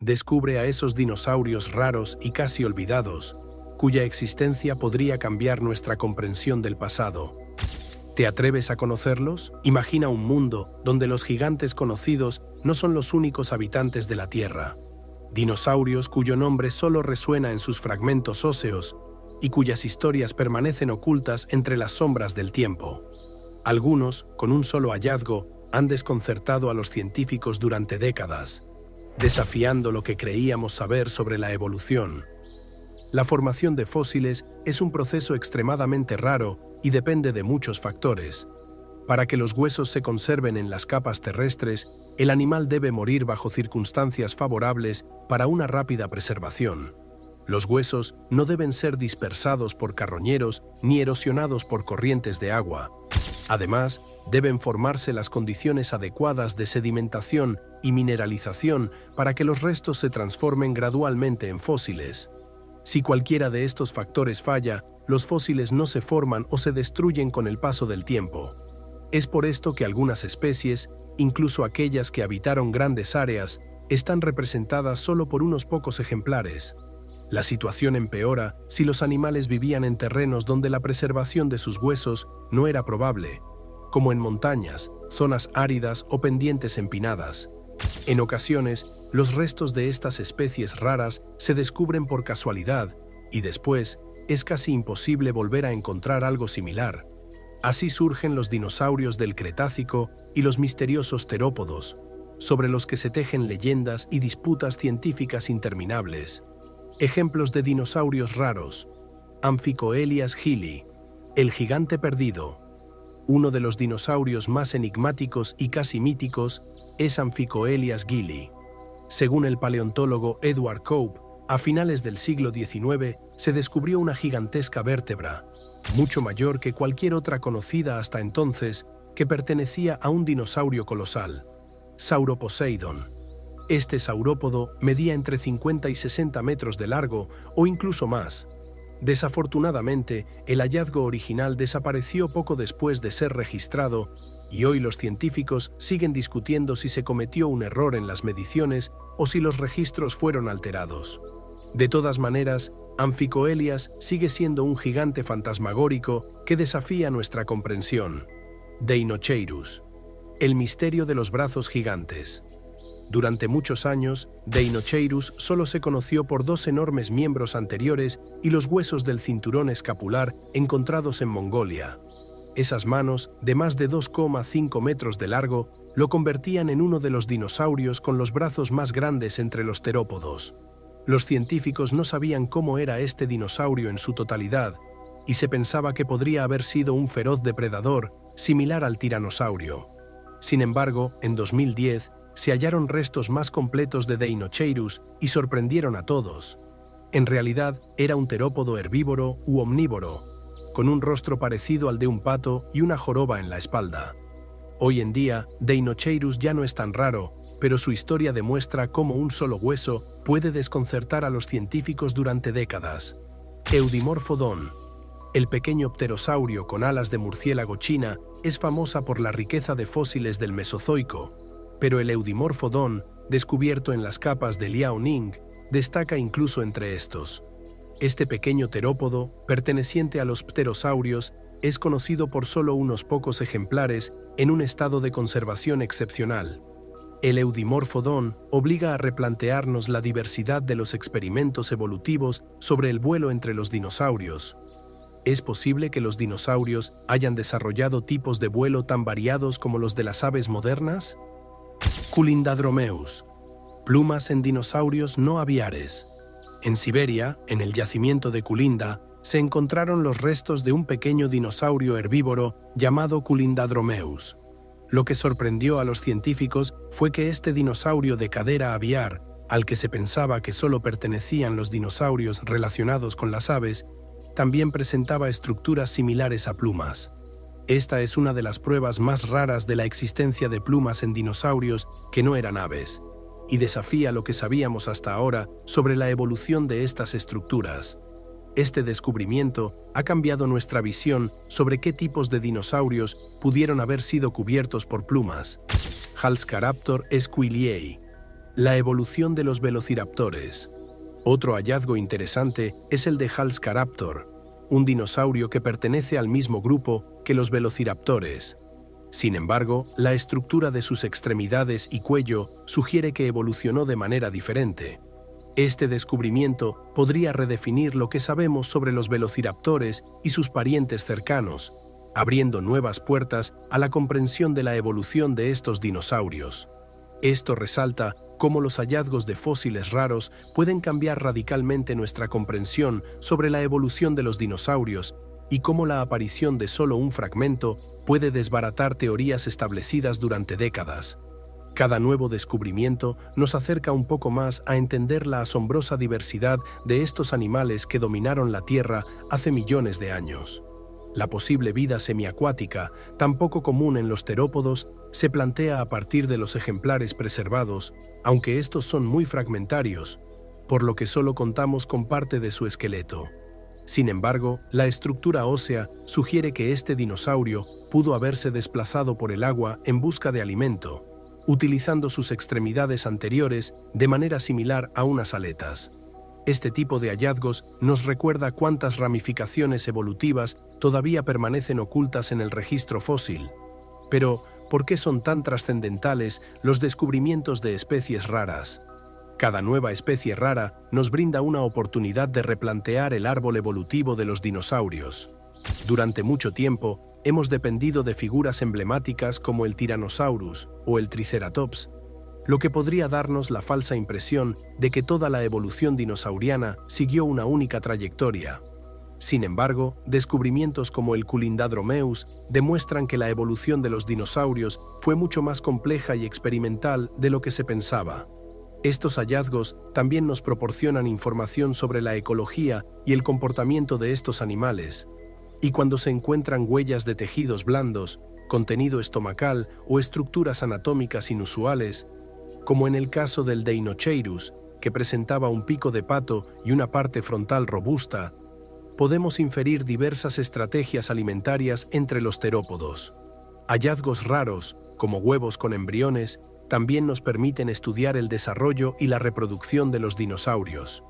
descubre a esos dinosaurios raros y casi olvidados, cuya existencia podría cambiar nuestra comprensión del pasado. ¿Te atreves a conocerlos? Imagina un mundo donde los gigantes conocidos no son los únicos habitantes de la Tierra. Dinosaurios cuyo nombre solo resuena en sus fragmentos óseos y cuyas historias permanecen ocultas entre las sombras del tiempo. Algunos, con un solo hallazgo, han desconcertado a los científicos durante décadas, desafiando lo que creíamos saber sobre la evolución. La formación de fósiles es un proceso extremadamente raro y depende de muchos factores. Para que los huesos se conserven en las capas terrestres, el animal debe morir bajo circunstancias favorables para una rápida preservación. Los huesos no deben ser dispersados por carroñeros ni erosionados por corrientes de agua. Además, deben formarse las condiciones adecuadas de sedimentación y mineralización para que los restos se transformen gradualmente en fósiles. Si cualquiera de estos factores falla, los fósiles no se forman o se destruyen con el paso del tiempo. Es por esto que algunas especies, incluso aquellas que habitaron grandes áreas, están representadas solo por unos pocos ejemplares. La situación empeora si los animales vivían en terrenos donde la preservación de sus huesos no era probable, como en montañas, zonas áridas o pendientes empinadas. En ocasiones, los restos de estas especies raras se descubren por casualidad y después es casi imposible volver a encontrar algo similar. Así surgen los dinosaurios del Cretácico y los misteriosos terópodos, sobre los que se tejen leyendas y disputas científicas interminables. Ejemplos de dinosaurios raros: Amphicoelias gili, el gigante perdido. Uno de los dinosaurios más enigmáticos y casi míticos es Amphicoelias gili. Según el paleontólogo Edward Cope, a finales del siglo XIX se descubrió una gigantesca vértebra, mucho mayor que cualquier otra conocida hasta entonces, que pertenecía a un dinosaurio colosal, Sauroposeidon. Este saurópodo medía entre 50 y 60 metros de largo o incluso más. Desafortunadamente, el hallazgo original desapareció poco después de ser registrado y hoy los científicos siguen discutiendo si se cometió un error en las mediciones o si los registros fueron alterados. De todas maneras, Amphicoelias sigue siendo un gigante fantasmagórico que desafía nuestra comprensión. Deinocheirus, el misterio de los brazos gigantes. Durante muchos años, Deinocheirus solo se conoció por dos enormes miembros anteriores y los huesos del cinturón escapular encontrados en Mongolia. Esas manos, de más de 2,5 metros de largo, lo convertían en uno de los dinosaurios con los brazos más grandes entre los terópodos. Los científicos no sabían cómo era este dinosaurio en su totalidad, y se pensaba que podría haber sido un feroz depredador, similar al tiranosaurio. Sin embargo, en 2010, se hallaron restos más completos de Deinocheirus y sorprendieron a todos. En realidad, era un terópodo herbívoro u omnívoro, con un rostro parecido al de un pato y una joroba en la espalda. Hoy en día, Deinocheirus ya no es tan raro, pero su historia demuestra cómo un solo hueso puede desconcertar a los científicos durante décadas. Eudimorphodon, el pequeño pterosaurio con alas de murciélago china, es famosa por la riqueza de fósiles del Mesozoico, pero el Eudimorphodon, descubierto en las capas de Liaoning, destaca incluso entre estos. Este pequeño terópodo, perteneciente a los pterosaurios, es conocido por solo unos pocos ejemplares en un estado de conservación excepcional. El Eudimorphodon obliga a replantearnos la diversidad de los experimentos evolutivos sobre el vuelo entre los dinosaurios. ¿Es posible que los dinosaurios hayan desarrollado tipos de vuelo tan variados como los de las aves modernas? Culindadromeus, plumas en dinosaurios no aviares. En Siberia, en el yacimiento de Kulinda, se encontraron los restos de un pequeño dinosaurio herbívoro llamado Culindadromeus. Lo que sorprendió a los científicos fue que este dinosaurio de cadera aviar, al que se pensaba que solo pertenecían los dinosaurios relacionados con las aves, también presentaba estructuras similares a plumas. Esta es una de las pruebas más raras de la existencia de plumas en dinosaurios que no eran aves, y desafía lo que sabíamos hasta ahora sobre la evolución de estas estructuras. Este descubrimiento ha cambiado nuestra visión sobre qué tipos de dinosaurios pudieron haber sido cubiertos por plumas. Halscaraptor squilliei. La evolución de los velociraptores. Otro hallazgo interesante es el de Halscaraptor, un dinosaurio que pertenece al mismo grupo que los velociraptores. Sin embargo, la estructura de sus extremidades y cuello sugiere que evolucionó de manera diferente. Este descubrimiento podría redefinir lo que sabemos sobre los velociraptores y sus parientes cercanos, abriendo nuevas puertas a la comprensión de la evolución de estos dinosaurios. Esto resalta cómo los hallazgos de fósiles raros pueden cambiar radicalmente nuestra comprensión sobre la evolución de los dinosaurios y cómo la aparición de solo un fragmento puede desbaratar teorías establecidas durante décadas. Cada nuevo descubrimiento nos acerca un poco más a entender la asombrosa diversidad de estos animales que dominaron la Tierra hace millones de años. La posible vida semiacuática, tan poco común en los terópodos, se plantea a partir de los ejemplares preservados, aunque estos son muy fragmentarios, por lo que solo contamos con parte de su esqueleto. Sin embargo, la estructura ósea sugiere que este dinosaurio pudo haberse desplazado por el agua en busca de alimento, utilizando sus extremidades anteriores de manera similar a unas aletas. Este tipo de hallazgos nos recuerda cuántas ramificaciones evolutivas todavía permanecen ocultas en el registro fósil. Pero, ¿por qué son tan trascendentales los descubrimientos de especies raras? Cada nueva especie rara nos brinda una oportunidad de replantear el árbol evolutivo de los dinosaurios. Durante mucho tiempo, hemos dependido de figuras emblemáticas como el Tyrannosaurus o el Triceratops, lo que podría darnos la falsa impresión de que toda la evolución dinosauriana siguió una única trayectoria. Sin embargo, descubrimientos como el Culindadromeus demuestran que la evolución de los dinosaurios fue mucho más compleja y experimental de lo que se pensaba. Estos hallazgos también nos proporcionan información sobre la ecología y el comportamiento de estos animales. Y cuando se encuentran huellas de tejidos blandos, contenido estomacal o estructuras anatómicas inusuales, como en el caso del Deinocheirus, que presentaba un pico de pato y una parte frontal robusta, podemos inferir diversas estrategias alimentarias entre los terópodos. Hallazgos raros, como huevos con embriones, también nos permiten estudiar el desarrollo y la reproducción de los dinosaurios.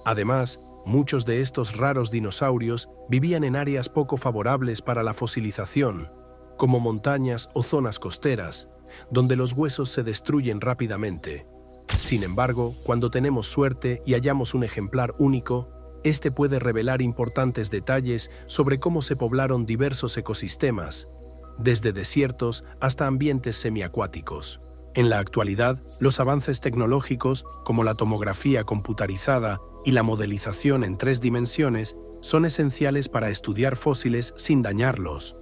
Además, muchos de estos raros dinosaurios vivían en áreas poco favorables para la fosilización, como montañas o zonas costeras, donde los huesos se destruyen rápidamente. Sin embargo, cuando tenemos suerte y hallamos un ejemplar único, este puede revelar importantes detalles sobre cómo se poblaron diversos ecosistemas, desde desiertos hasta ambientes semiacuáticos. En la actualidad, los avances tecnológicos, como la tomografía computarizada y la modelización en 3 dimensiones, son esenciales para estudiar fósiles sin dañarlos.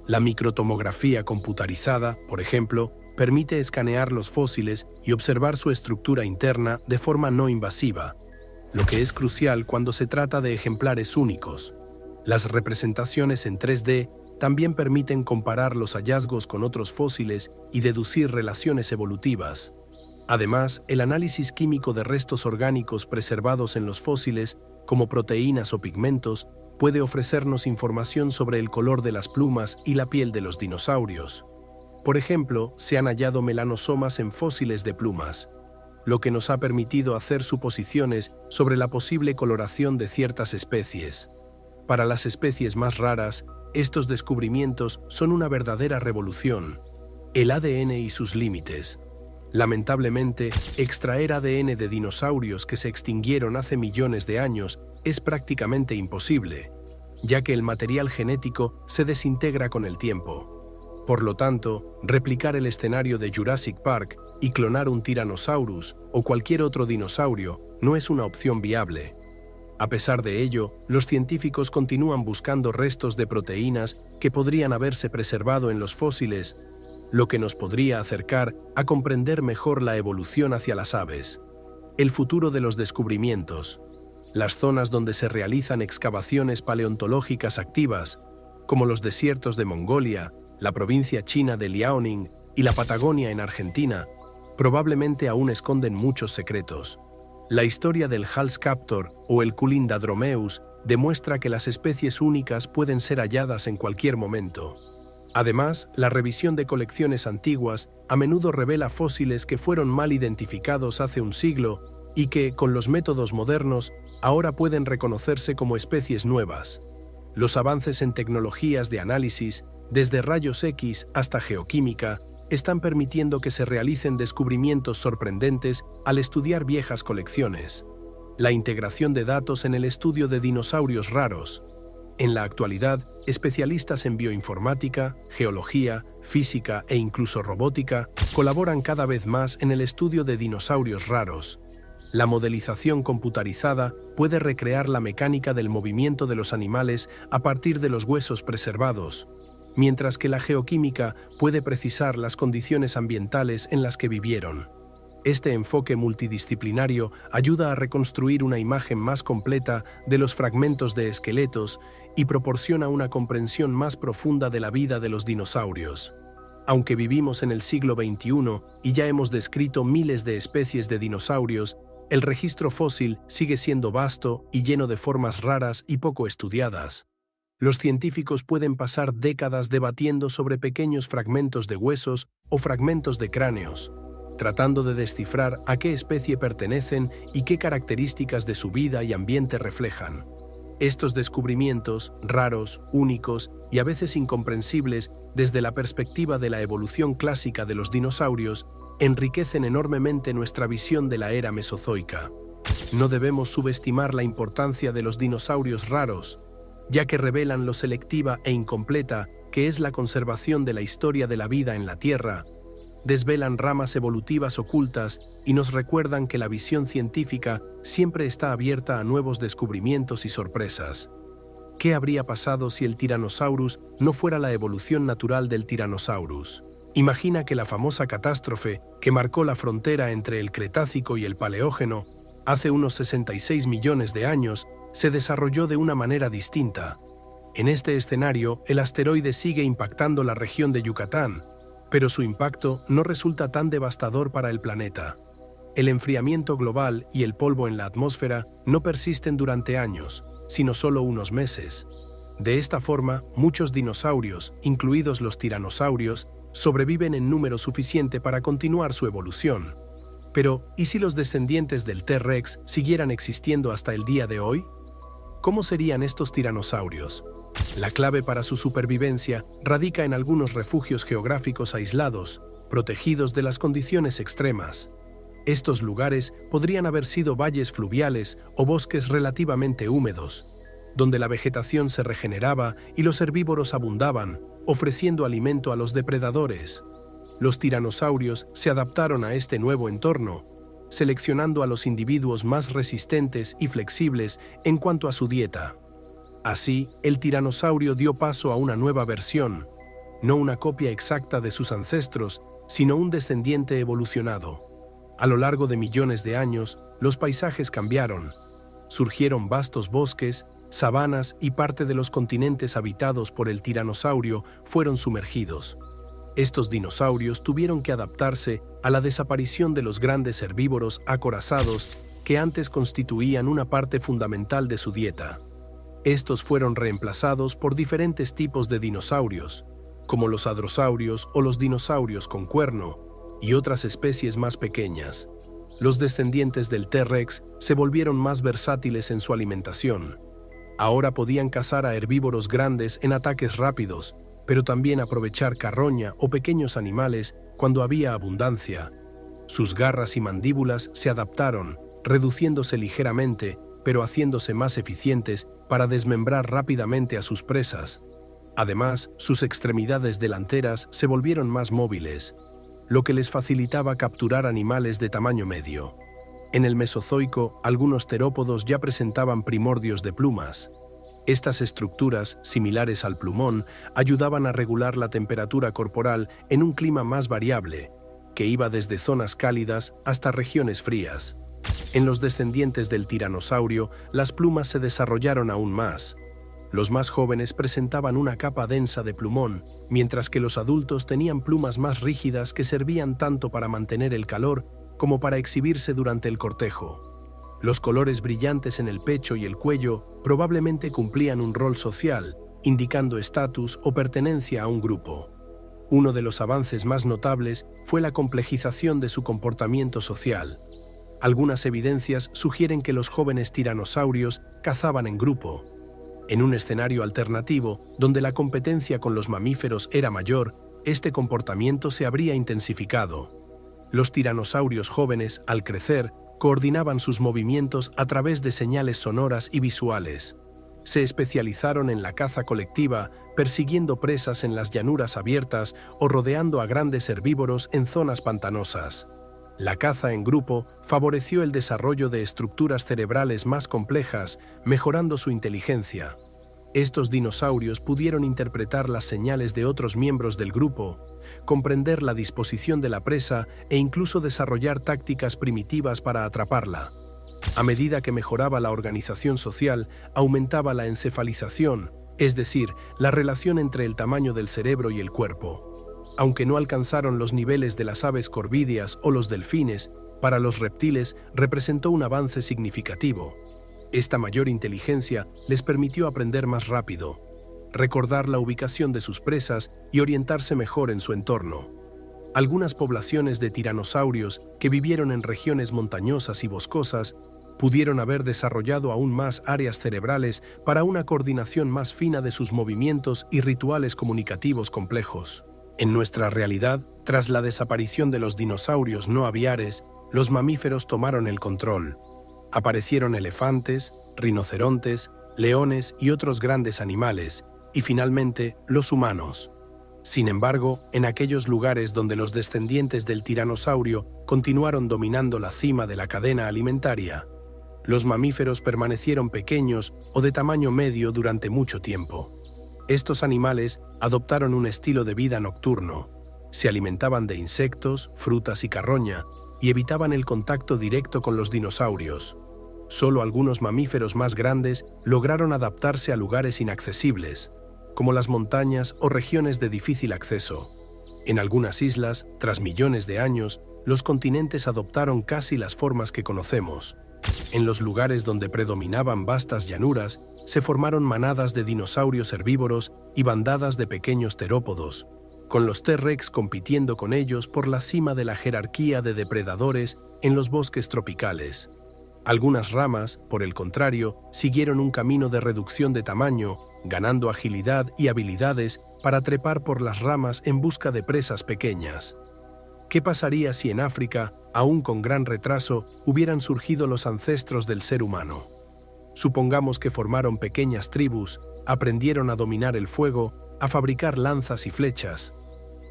La microtomografía computarizada, por ejemplo, permite escanear los fósiles y observar su estructura interna de forma no invasiva, lo que es crucial cuando se trata de ejemplares únicos. Las representaciones en 3D también permiten comparar los hallazgos con otros fósiles y deducir relaciones evolutivas. Además, el análisis químico de restos orgánicos preservados en los fósiles, como proteínas o pigmentos, puede ofrecernos información sobre el color de las plumas y la piel de los dinosaurios. Por ejemplo, se han hallado melanosomas en fósiles de plumas, lo que nos ha permitido hacer suposiciones sobre la posible coloración de ciertas especies. Para las especies más raras, estos descubrimientos son una verdadera revolución. El ADN y sus límites. Lamentablemente, extraer ADN de dinosaurios que se extinguieron hace millones de años es prácticamente imposible, ya que el material genético se desintegra con el tiempo. Por lo tanto, replicar el escenario de Jurassic Park y clonar un Tyrannosaurus o cualquier otro dinosaurio no es una opción viable. A pesar de ello, los científicos continúan buscando restos de proteínas que podrían haberse preservado en los fósiles, lo que nos podría acercar a comprender mejor la evolución hacia las aves. El futuro de los descubrimientos. Las zonas donde se realizan excavaciones paleontológicas activas, como los desiertos de Mongolia, la provincia china de Liaoning y la Patagonia en Argentina, probablemente aún esconden muchos secretos. La historia del Halscaraptor o el Culindadromeus demuestra que las especies únicas pueden ser halladas en cualquier momento. Además, la revisión de colecciones antiguas a menudo revela fósiles que fueron mal identificados hace un siglo y que, con los métodos modernos, ahora pueden reconocerse como especies nuevas. Los avances en tecnologías de análisis, desde rayos X hasta geoquímica, están permitiendo que se realicen descubrimientos sorprendentes al estudiar viejas colecciones. La integración de datos en el estudio de dinosaurios raros. En la actualidad, especialistas en bioinformática, geología, física e incluso robótica colaboran cada vez más en el estudio de dinosaurios raros. La modelización computarizada puede recrear la mecánica del movimiento de los animales a partir de los huesos preservados, mientras que la geoquímica puede precisar las condiciones ambientales en las que vivieron. Este enfoque multidisciplinario ayuda a reconstruir una imagen más completa de los fragmentos de esqueletos y proporciona una comprensión más profunda de la vida de los dinosaurios. Aunque vivimos en el siglo XXI y ya hemos descrito miles de especies de dinosaurios, el registro fósil sigue siendo vasto y lleno de formas raras y poco estudiadas. Los científicos pueden pasar décadas debatiendo sobre pequeños fragmentos de huesos o fragmentos de cráneos, tratando de descifrar a qué especie pertenecen y qué características de su vida y ambiente reflejan. Estos descubrimientos, raros, únicos y a veces incomprensibles desde la perspectiva de la evolución clásica de los dinosaurios, enriquecen enormemente nuestra visión de la era mesozoica. No debemos subestimar la importancia de los dinosaurios raros, ya que revelan lo selectiva e incompleta que es la conservación de la historia de la vida en la Tierra, desvelan ramas evolutivas ocultas y nos recuerdan que la visión científica siempre está abierta a nuevos descubrimientos y sorpresas. ¿Qué habría pasado si el Tyrannosaurus no fuera la evolución natural del Tyrannosaurus? Imagina que la famosa catástrofe que marcó la frontera entre el Cretácico y el Paleógeno hace unos 66 millones de años se desarrolló de una manera distinta. En este escenario, el asteroide sigue impactando la región de Yucatán, pero su impacto no resulta tan devastador para el planeta. El enfriamiento global y el polvo en la atmósfera no persisten durante años, sino solo unos meses. De esta forma, muchos dinosaurios, incluidos los tiranosaurios, sobreviven en número suficiente para continuar su evolución. Pero, ¿y si los descendientes del T-Rex siguieran existiendo hasta el día de hoy? ¿Cómo serían estos tiranosaurios? La clave para su supervivencia radica en algunos refugios geográficos aislados, protegidos de las condiciones extremas. Estos lugares podrían haber sido valles fluviales o bosques relativamente húmedos, donde la vegetación se regeneraba y los herbívoros abundaban, ofreciendo alimento a los depredadores. Los tiranosaurios se adaptaron a este nuevo entorno, seleccionando a los individuos más resistentes y flexibles en cuanto a su dieta. Así, el tiranosaurio dio paso a una nueva versión, no una copia exacta de sus ancestros, sino un descendiente evolucionado. A lo largo de millones de años, los paisajes cambiaron. Surgieron vastos bosques, sabanas y parte de los continentes habitados por el tiranosaurio fueron sumergidos. Estos dinosaurios tuvieron que adaptarse a la desaparición de los grandes herbívoros acorazados que antes constituían una parte fundamental de su dieta. Estos fueron reemplazados por diferentes tipos de dinosaurios, como los hadrosaurios o los dinosaurios con cuerno, y otras especies más pequeñas. Los descendientes del T-Rex se volvieron más versátiles en su alimentación. Ahora podían cazar a herbívoros grandes en ataques rápidos, pero también aprovechar carroña o pequeños animales cuando había abundancia. Sus garras y mandíbulas se adaptaron, reduciéndose ligeramente, pero haciéndose más eficientes para desmembrar rápidamente a sus presas. Además, sus extremidades delanteras se volvieron más móviles, lo que les facilitaba capturar animales de tamaño medio. En el Mesozoico, algunos terópodos ya presentaban primordios de plumas. Estas estructuras, similares al plumón, ayudaban a regular la temperatura corporal en un clima más variable, que iba desde zonas cálidas hasta regiones frías. En los descendientes del tiranosaurio, las plumas se desarrollaron aún más. Los más jóvenes presentaban una capa densa de plumón, mientras que los adultos tenían plumas más rígidas que servían tanto para mantener el calor como para exhibirse durante el cortejo. Los colores brillantes en el pecho y el cuello probablemente cumplían un rol social, indicando estatus o pertenencia a un grupo. Uno de los avances más notables fue la complejización de su comportamiento social. Algunas evidencias sugieren que los jóvenes tiranosaurios cazaban en grupo. En un escenario alternativo, donde la competencia con los mamíferos era mayor, este comportamiento se habría intensificado. Los tiranosaurios jóvenes, al crecer, coordinaban sus movimientos a través de señales sonoras y visuales. Se especializaron en la caza colectiva, persiguiendo presas en las llanuras abiertas o rodeando a grandes herbívoros en zonas pantanosas. La caza en grupo favoreció el desarrollo de estructuras cerebrales más complejas, mejorando su inteligencia. Estos dinosaurios pudieron interpretar las señales de otros miembros del grupo, comprender la disposición de la presa e incluso desarrollar tácticas primitivas para atraparla. A medida que mejoraba la organización social, aumentaba la encefalización, es decir, la relación entre el tamaño del cerebro y el cuerpo. Aunque no alcanzaron los niveles de las aves corvídeas o los delfines, para los reptiles representó un avance significativo. Esta mayor inteligencia les permitió aprender más rápido, recordar la ubicación de sus presas y orientarse mejor en su entorno. Algunas poblaciones de tiranosaurios que vivieron en regiones montañosas y boscosas pudieron haber desarrollado aún más áreas cerebrales para una coordinación más fina de sus movimientos y rituales comunicativos complejos. En nuestra realidad, tras la desaparición de los dinosaurios no aviares, los mamíferos tomaron el control. Aparecieron elefantes, rinocerontes, leones y otros grandes animales, y finalmente los humanos. Sin embargo, en aquellos lugares donde los descendientes del tiranosaurio continuaron dominando la cima de la cadena alimentaria, los mamíferos permanecieron pequeños o de tamaño medio durante mucho tiempo. Estos animales adoptaron un estilo de vida nocturno. Se alimentaban de insectos, frutas y carroña, y evitaban el contacto directo con los dinosaurios. Solo algunos mamíferos más grandes lograron adaptarse a lugares inaccesibles, como las montañas o regiones de difícil acceso. En algunas islas, tras millones de años, los continentes adoptaron casi las formas que conocemos. En los lugares donde predominaban vastas llanuras, se formaron manadas de dinosaurios herbívoros y bandadas de pequeños terópodos, con los T-Rex compitiendo con ellos por la cima de la jerarquía de depredadores en los bosques tropicales. Algunas ramas, por el contrario, siguieron un camino de reducción de tamaño, ganando agilidad y habilidades para trepar por las ramas en busca de presas pequeñas. ¿Qué pasaría si en África, aún con gran retraso, hubieran surgido los ancestros del ser humano? Supongamos que formaron pequeñas tribus, aprendieron a dominar el fuego, a fabricar lanzas y flechas.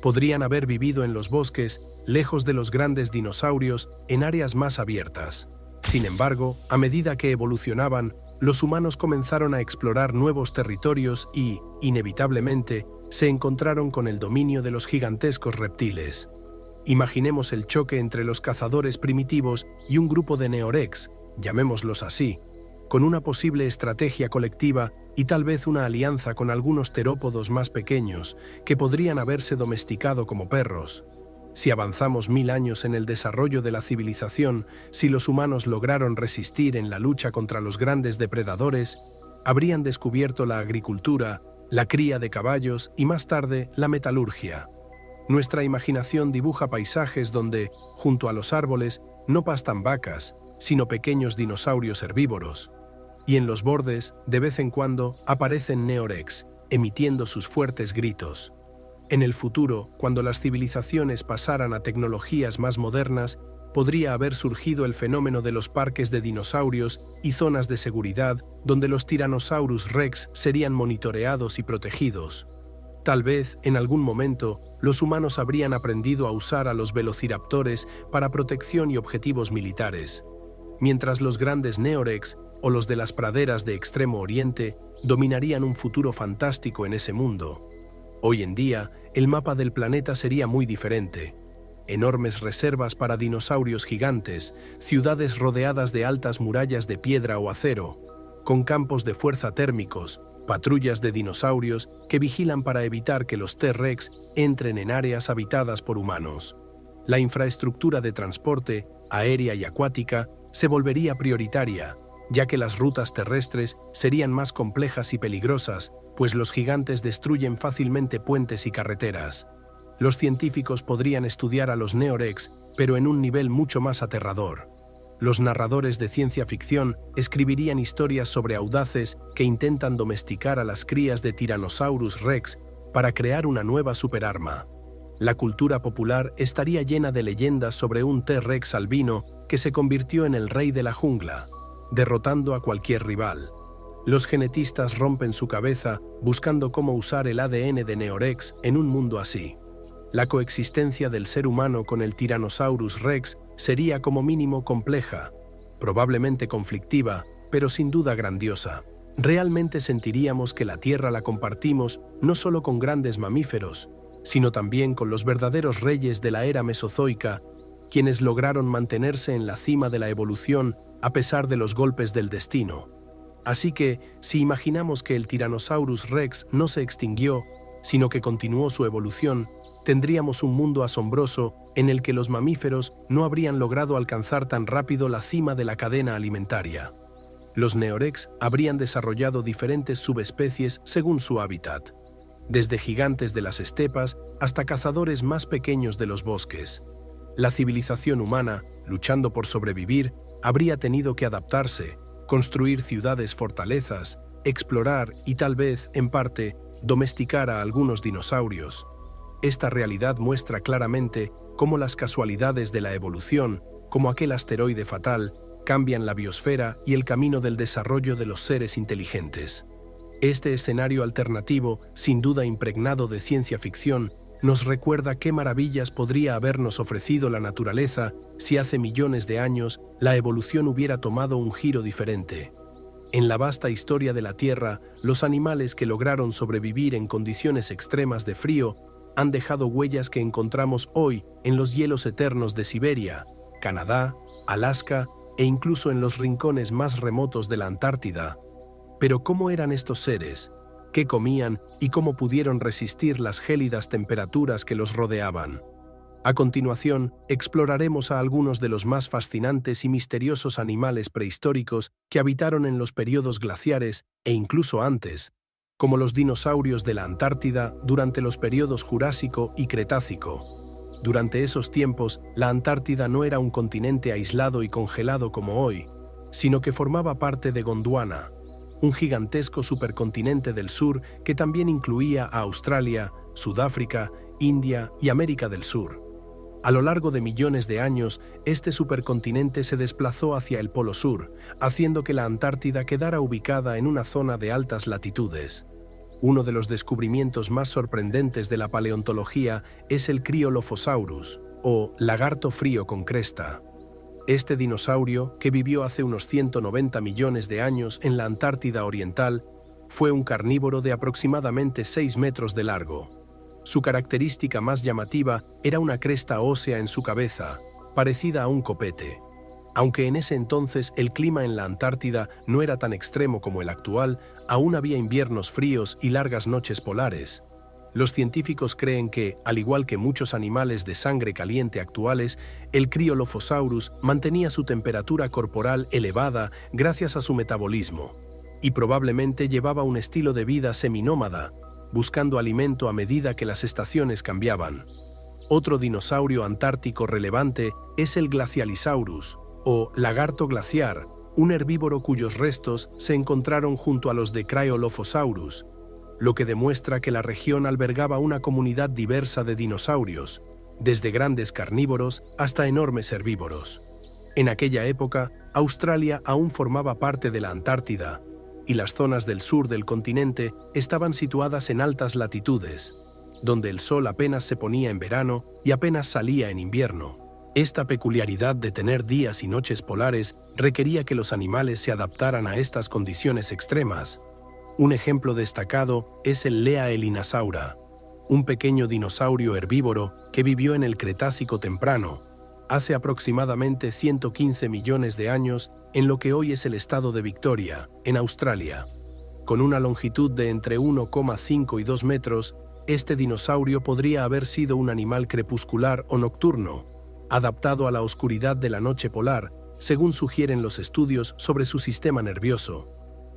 Podrían haber vivido en los bosques, lejos de los grandes dinosaurios, en áreas más abiertas. Sin embargo, a medida que evolucionaban, los humanos comenzaron a explorar nuevos territorios y, inevitablemente, se encontraron con el dominio de los gigantescos reptiles. Imaginemos el choque entre los cazadores primitivos y un grupo de Neorex, llamémoslos así, con una posible estrategia colectiva y tal vez una alianza con algunos terópodos más pequeños que podrían haberse domesticado como perros. Si avanzamos 1000 años en el desarrollo de la civilización, si los humanos lograron resistir en la lucha contra los grandes depredadores, habrían descubierto la agricultura, la cría de caballos y más tarde la metalurgia. Nuestra imaginación dibuja paisajes donde, junto a los árboles, no pastan vacas, sino pequeños dinosaurios herbívoros. Y en los bordes, de vez en cuando, aparecen Neorex, emitiendo sus fuertes gritos. En el futuro, cuando las civilizaciones pasaran a tecnologías más modernas, podría haber surgido el fenómeno de los parques de dinosaurios y zonas de seguridad donde los Tyrannosaurus Rex serían monitoreados y protegidos. Tal vez, en algún momento, los humanos habrían aprendido a usar a los velociraptores para protección y objetivos militares, mientras los grandes Neorex o los de las praderas de Extremo Oriente dominarían un futuro fantástico en ese mundo. Hoy en día, el mapa del planeta sería muy diferente. Enormes reservas para dinosaurios gigantes, ciudades rodeadas de altas murallas de piedra o acero, con campos de fuerza térmicos, patrullas de dinosaurios que vigilan para evitar que los T-Rex entren en áreas habitadas por humanos. La infraestructura de transporte, aérea y acuática, se volvería prioritaria, ya que las rutas terrestres serían más complejas y peligrosas, pues los gigantes destruyen fácilmente puentes y carreteras. Los científicos podrían estudiar a los Neorex, pero en un nivel mucho más aterrador. Los narradores de ciencia ficción escribirían historias sobre audaces que intentan domesticar a las crías de Tyrannosaurus Rex para crear una nueva superarma. La cultura popular estaría llena de leyendas sobre un T-Rex albino que se convirtió en el rey de la jungla, derrotando a cualquier rival. Los genetistas rompen su cabeza buscando cómo usar el ADN de Neorex en un mundo así. La coexistencia del ser humano con el Tyrannosaurus Rex sería como mínimo compleja, probablemente conflictiva, pero sin duda grandiosa. Realmente sentiríamos que la Tierra la compartimos no solo con grandes mamíferos, sino también con los verdaderos reyes de la era mesozoica, quienes lograron mantenerse en la cima de la evolución a pesar de los golpes del destino. Así que, si imaginamos que el Tyrannosaurus Rex no se extinguió, sino que continuó su evolución, tendríamos un mundo asombroso en el que los mamíferos no habrían logrado alcanzar tan rápido la cima de la cadena alimentaria. Los Neorex habrían desarrollado diferentes subespecies según su hábitat, desde gigantes de las estepas hasta cazadores más pequeños de los bosques. La civilización humana, luchando por sobrevivir, habría tenido que adaptarse, construir ciudades-fortalezas, explorar y tal vez, en parte, domesticar a algunos dinosaurios. Esta realidad muestra claramente cómo las casualidades de la evolución, como aquel asteroide fatal, cambian la biosfera y el camino del desarrollo de los seres inteligentes. Este escenario alternativo, sin duda impregnado de ciencia ficción, nos recuerda qué maravillas podría habernos ofrecido la naturaleza si hace millones de años la evolución hubiera tomado un giro diferente. En la vasta historia de la Tierra, los animales que lograron sobrevivir en condiciones extremas de frío han dejado huellas que encontramos hoy en los hielos eternos de Siberia, Canadá, Alaska e incluso en los rincones más remotos de la Antártida. Pero ¿cómo eran estos seres? ¿Qué comían y cómo pudieron resistir las gélidas temperaturas que los rodeaban? A continuación, exploraremos a algunos de los más fascinantes y misteriosos animales prehistóricos que habitaron en los periodos glaciares e incluso antes, como los dinosaurios de la Antártida durante los periodos Jurásico y Cretácico. Durante esos tiempos, la Antártida no era un continente aislado y congelado como hoy, sino que formaba parte de Gondwana, un gigantesco supercontinente del sur que también incluía a Australia, Sudáfrica, India y América del Sur. A lo largo de millones de años, este supercontinente se desplazó hacia el Polo Sur, haciendo que la Antártida quedara ubicada en una zona de altas latitudes. Uno de los descubrimientos más sorprendentes de la paleontología es el Cryolophosaurus, o lagarto frío con cresta. Este dinosaurio, que vivió hace unos 190 millones de años en la Antártida Oriental, fue un carnívoro de aproximadamente 6 metros de largo. Su característica más llamativa era una cresta ósea en su cabeza, parecida a un copete. Aunque en ese entonces el clima en la Antártida no era tan extremo como el actual, aún había inviernos fríos y largas noches polares. Los científicos creen que, al igual que muchos animales de sangre caliente actuales, el Cryolophosaurus mantenía su temperatura corporal elevada gracias a su metabolismo, y probablemente llevaba un estilo de vida seminómada, buscando alimento a medida que las estaciones cambiaban. Otro dinosaurio antártico relevante es el Glacialisaurus, o lagarto glaciar, un herbívoro cuyos restos se encontraron junto a los de Cryolophosaurus, lo que demuestra que la región albergaba una comunidad diversa de dinosaurios, desde grandes carnívoros hasta enormes herbívoros. En aquella época, Australia aún formaba parte de la Antártida, y las zonas del sur del continente estaban situadas en altas latitudes, donde el sol apenas se ponía en verano y apenas salía en invierno. Esta peculiaridad de tener días y noches polares requería que los animales se adaptaran a estas condiciones extremas. Un ejemplo destacado es el Lea-elinasaura, un pequeño dinosaurio herbívoro que vivió en el Cretácico temprano, hace aproximadamente 115 millones de años en lo que hoy es el estado de Victoria, en Australia. Con una longitud de entre 1,5 y 2 metros, este dinosaurio podría haber sido un animal crepuscular o nocturno, adaptado a la oscuridad de la noche polar, según sugieren los estudios sobre su sistema nervioso.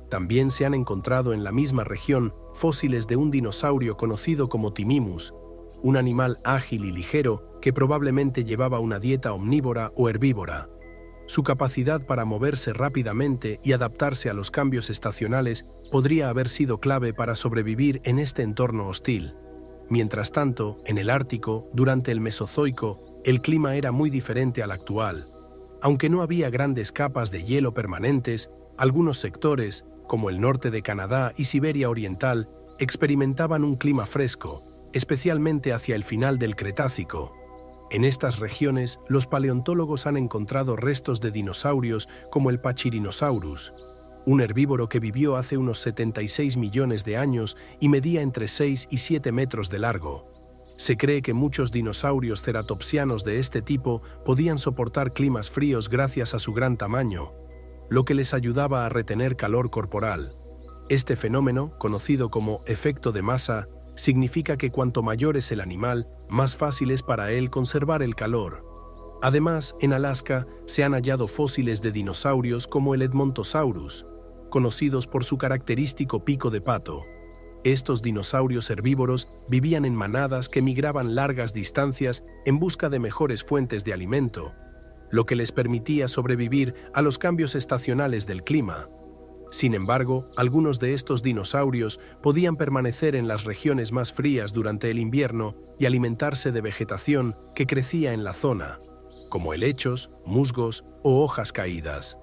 También se han encontrado en la misma región fósiles de un dinosaurio conocido como Timimus, un animal ágil y ligero que probablemente llevaba una dieta omnívora o herbívora. Su capacidad para moverse rápidamente y adaptarse a los cambios estacionales podría haber sido clave para sobrevivir en este entorno hostil. Mientras tanto, en el Ártico, durante el Mesozoico, el clima era muy diferente al actual. Aunque no había grandes capas de hielo permanentes, algunos sectores, como el norte de Canadá y Siberia Oriental, experimentaban un clima fresco, especialmente hacia el final del Cretácico. En estas regiones, los paleontólogos han encontrado restos de dinosaurios como el Pachyrhinosaurus, un herbívoro que vivió hace unos 76 millones de años y medía entre 6 y 7 metros de largo. Se cree que muchos dinosaurios ceratopsianos de este tipo podían soportar climas fríos gracias a su gran tamaño, lo que les ayudaba a retener calor corporal. Este fenómeno, conocido como efecto de masa, significa que cuanto mayor es el animal, más fácil es para él conservar el calor. Además, en Alaska se han hallado fósiles de dinosaurios como el Edmontosaurus, conocidos por su característico pico de pato. Estos dinosaurios herbívoros vivían en manadas que migraban largas distancias en busca de mejores fuentes de alimento, lo que les permitía sobrevivir a los cambios estacionales del clima. Sin embargo, algunos de estos dinosaurios podían permanecer en las regiones más frías durante el invierno y alimentarse de vegetación que crecía en la zona, como helechos, musgos o hojas caídas.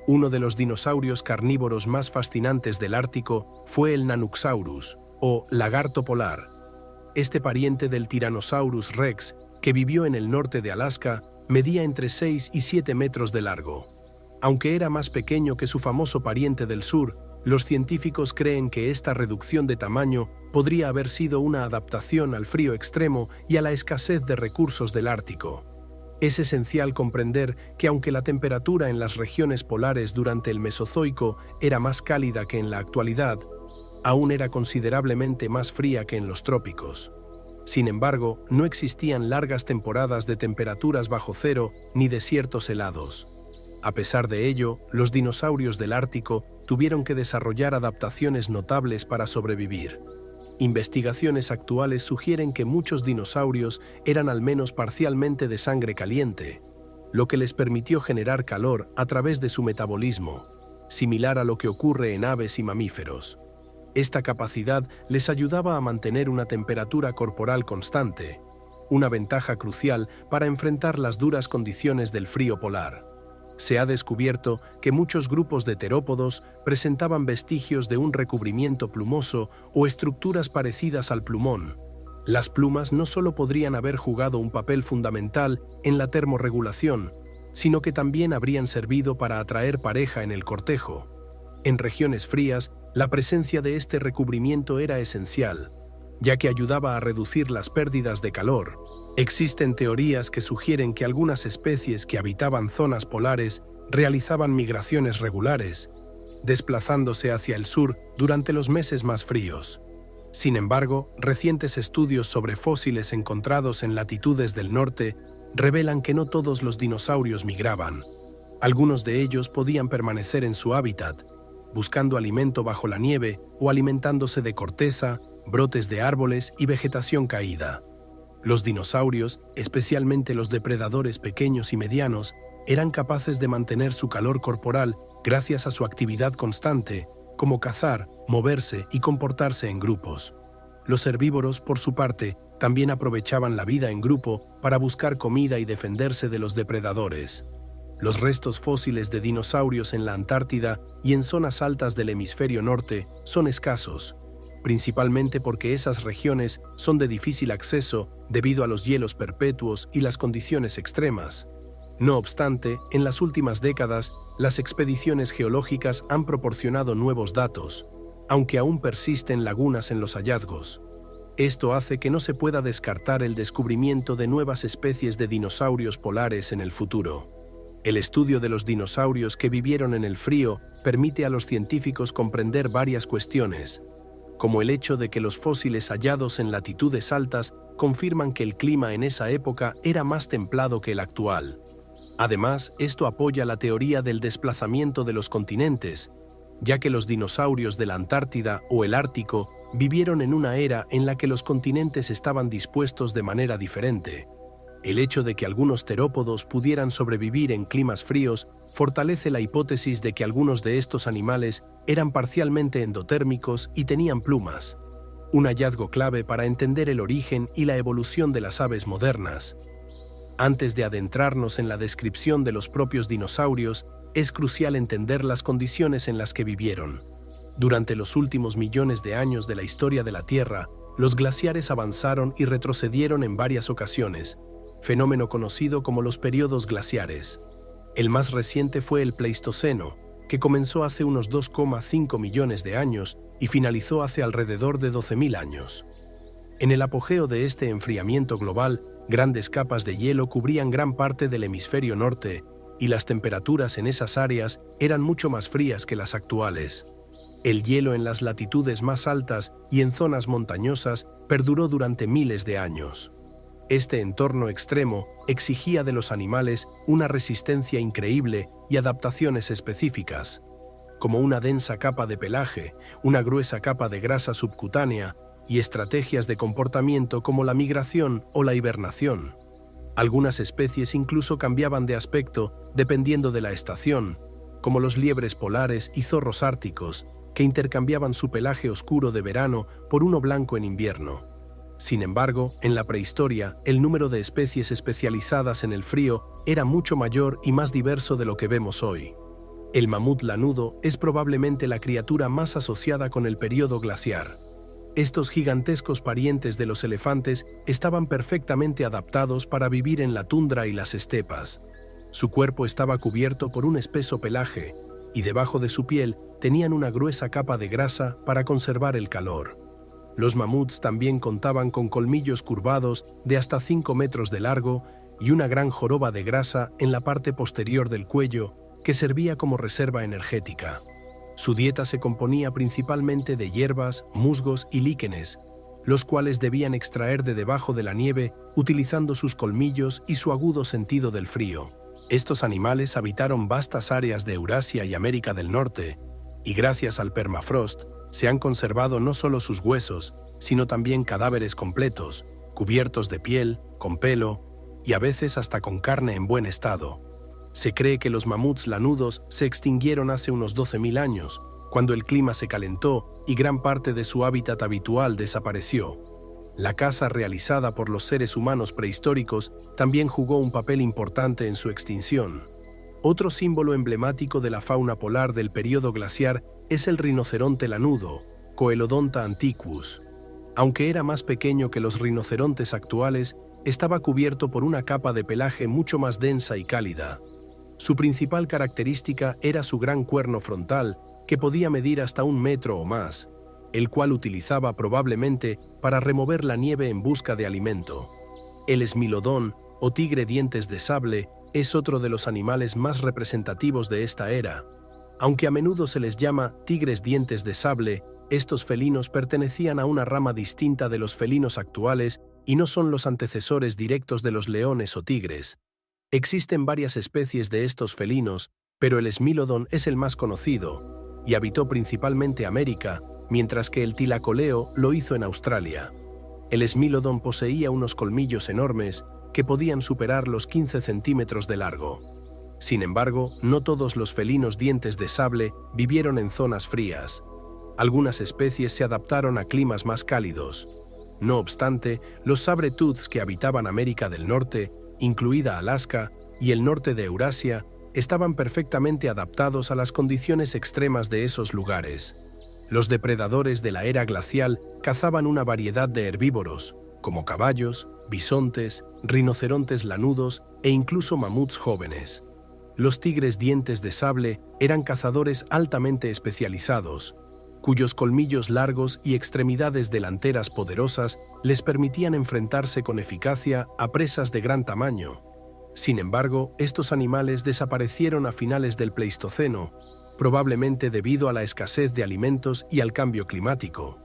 Uno de los dinosaurios carnívoros más fascinantes del Ártico fue el Nanooksaurus, o lagarto polar. Este pariente del Tyrannosaurus rex, que vivió en el norte de Alaska, medía entre 6 y 7 metros de largo. Aunque era más pequeño que su famoso pariente del sur, los científicos creen que esta reducción de tamaño podría haber sido una adaptación al frío extremo y a la escasez de recursos del Ártico. Es esencial comprender que aunque la temperatura en las regiones polares durante el Mesozoico era más cálida que en la actualidad, aún era considerablemente más fría que en los trópicos. Sin embargo, no existían largas temporadas de temperaturas bajo cero ni desiertos helados. A pesar de ello, los dinosaurios del Ártico tuvieron que desarrollar adaptaciones notables para sobrevivir. Investigaciones actuales sugieren que muchos dinosaurios eran al menos parcialmente de sangre caliente, lo que les permitió generar calor a través de su metabolismo, similar a lo que ocurre en aves y mamíferos. Esta capacidad les ayudaba a mantener una temperatura corporal constante, una ventaja crucial para enfrentar las duras condiciones del frío polar. Se ha descubierto que muchos grupos de terópodos presentaban vestigios de un recubrimiento plumoso o estructuras parecidas al plumón. Las plumas no solo podrían haber jugado un papel fundamental en la termorregulación, sino que también habrían servido para atraer pareja en el cortejo. En regiones frías, la presencia de este recubrimiento era esencial, ya que ayudaba a reducir las pérdidas de calor. Existen teorías que sugieren que algunas especies que habitaban zonas polares realizaban migraciones regulares, desplazándose hacia el sur durante los meses más fríos. Sin embargo, recientes estudios sobre fósiles encontrados en latitudes del norte revelan que no todos los dinosaurios migraban. Algunos de ellos podían permanecer en su hábitat, buscando alimento bajo la nieve o alimentándose de corteza, brotes de árboles y vegetación caída. Los dinosaurios, especialmente los depredadores pequeños y medianos, eran capaces de mantener su calor corporal gracias a su actividad constante, como cazar, moverse y comportarse en grupos. Los herbívoros, por su parte, también aprovechaban la vida en grupo para buscar comida y defenderse de los depredadores. Los restos fósiles de dinosaurios en la Antártida y en zonas altas del hemisferio norte son escasos, principalmente porque esas regiones son de difícil acceso debido a los hielos perpetuos y las condiciones extremas. No obstante, en las últimas décadas, las expediciones geológicas han proporcionado nuevos datos, aunque aún persisten lagunas en los hallazgos. Esto hace que no se pueda descartar el descubrimiento de nuevas especies de dinosaurios polares en el futuro. El estudio de los dinosaurios que vivieron en el frío permite a los científicos comprender varias cuestiones, como el hecho de que los fósiles hallados en latitudes altas confirman que el clima en esa época era más templado que el actual. Además, esto apoya la teoría del desplazamiento de los continentes, ya que los dinosaurios de la Antártida o el Ártico vivieron en una era en la que los continentes estaban dispuestos de manera diferente. El hecho de que algunos terópodos pudieran sobrevivir en climas fríos fortalece la hipótesis de que algunos de estos animales eran parcialmente endotérmicos y tenían plumas, un hallazgo clave para entender el origen y la evolución de las aves modernas. Antes de adentrarnos en la descripción de los propios dinosaurios, es crucial entender las condiciones en las que vivieron. Durante los últimos millones de años de la historia de la Tierra, los glaciares avanzaron y retrocedieron en varias ocasiones, fenómeno conocido como los períodos glaciares. El más reciente fue el Pleistoceno, que comenzó hace unos 2,5 millones de años y finalizó hace alrededor de 12.000 años. En el apogeo de este enfriamiento global, grandes capas de hielo cubrían gran parte del hemisferio norte y las temperaturas en esas áreas eran mucho más frías que las actuales. El hielo en las latitudes más altas y en zonas montañosas perduró durante miles de años. Este entorno extremo exigía de los animales una resistencia increíble y adaptaciones específicas, como una densa capa de pelaje, una gruesa capa de grasa subcutánea y estrategias de comportamiento como la migración o la hibernación. Algunas especies incluso cambiaban de aspecto dependiendo de la estación, como los liebres polares y zorros árticos, que intercambiaban su pelaje oscuro de verano por uno blanco en invierno. Sin embargo, en la prehistoria, el número de especies especializadas en el frío era mucho mayor y más diverso de lo que vemos hoy. El mamut lanudo es probablemente la criatura más asociada con el período glaciar. Estos gigantescos parientes de los elefantes estaban perfectamente adaptados para vivir en la tundra y las estepas. Su cuerpo estaba cubierto por un espeso pelaje, y debajo de su piel tenían una gruesa capa de grasa para conservar el calor. Los mamuts también contaban con colmillos curvados de hasta 5 metros de largo y una gran joroba de grasa en la parte posterior del cuello que servía como reserva energética. Su dieta se componía principalmente de hierbas, musgos y líquenes, los cuales debían extraer de debajo de la nieve utilizando sus colmillos y su agudo sentido del frío. Estos animales habitaron vastas áreas de Eurasia y América del Norte, y gracias al permafrost, se han conservado no solo sus huesos, sino también cadáveres completos, cubiertos de piel, con pelo y a veces hasta con carne en buen estado. Se cree que los mamuts lanudos se extinguieron hace unos 12.000 años, cuando el clima se calentó y gran parte de su hábitat habitual desapareció. La caza realizada por los seres humanos prehistóricos también jugó un papel importante en su extinción. Otro símbolo emblemático de la fauna polar del período glaciar es el rinoceronte lanudo, Coelodonta antiquus. Aunque era más pequeño que los rinocerontes actuales, estaba cubierto por una capa de pelaje mucho más densa y cálida. Su principal característica era su gran cuerno frontal, que podía medir hasta 1 metro o más, el cual utilizaba probablemente para remover la nieve en busca de alimento. El esmilodón, o tigre dientes de sable, es otro de los animales más representativos de esta era. Aunque a menudo se les llama tigres dientes de sable, estos felinos pertenecían a una rama distinta de los felinos actuales y no son los antecesores directos de los leones o tigres. Existen varias especies de estos felinos, pero el esmilodón es el más conocido, y habitó principalmente América, mientras que el tilacoleo lo hizo en Australia. El esmilodón poseía unos colmillos enormes que podían superar los 15 centímetros de largo. Sin embargo, no todos los felinos dientes de sable vivieron en zonas frías. Algunas especies se adaptaron a climas más cálidos. No obstante, los sabre-tooths que habitaban América del Norte, incluida Alaska, y el norte de Eurasia, estaban perfectamente adaptados a las condiciones extremas de esos lugares. Los depredadores de la era glacial cazaban una variedad de herbívoros, como caballos, bisontes, rinocerontes lanudos e incluso mamuts jóvenes. Los tigres dientes de sable eran cazadores altamente especializados, cuyos colmillos largos y extremidades delanteras poderosas les permitían enfrentarse con eficacia a presas de gran tamaño. Sin embargo, estos animales desaparecieron a finales del Pleistoceno, probablemente debido a la escasez de alimentos y al cambio climático.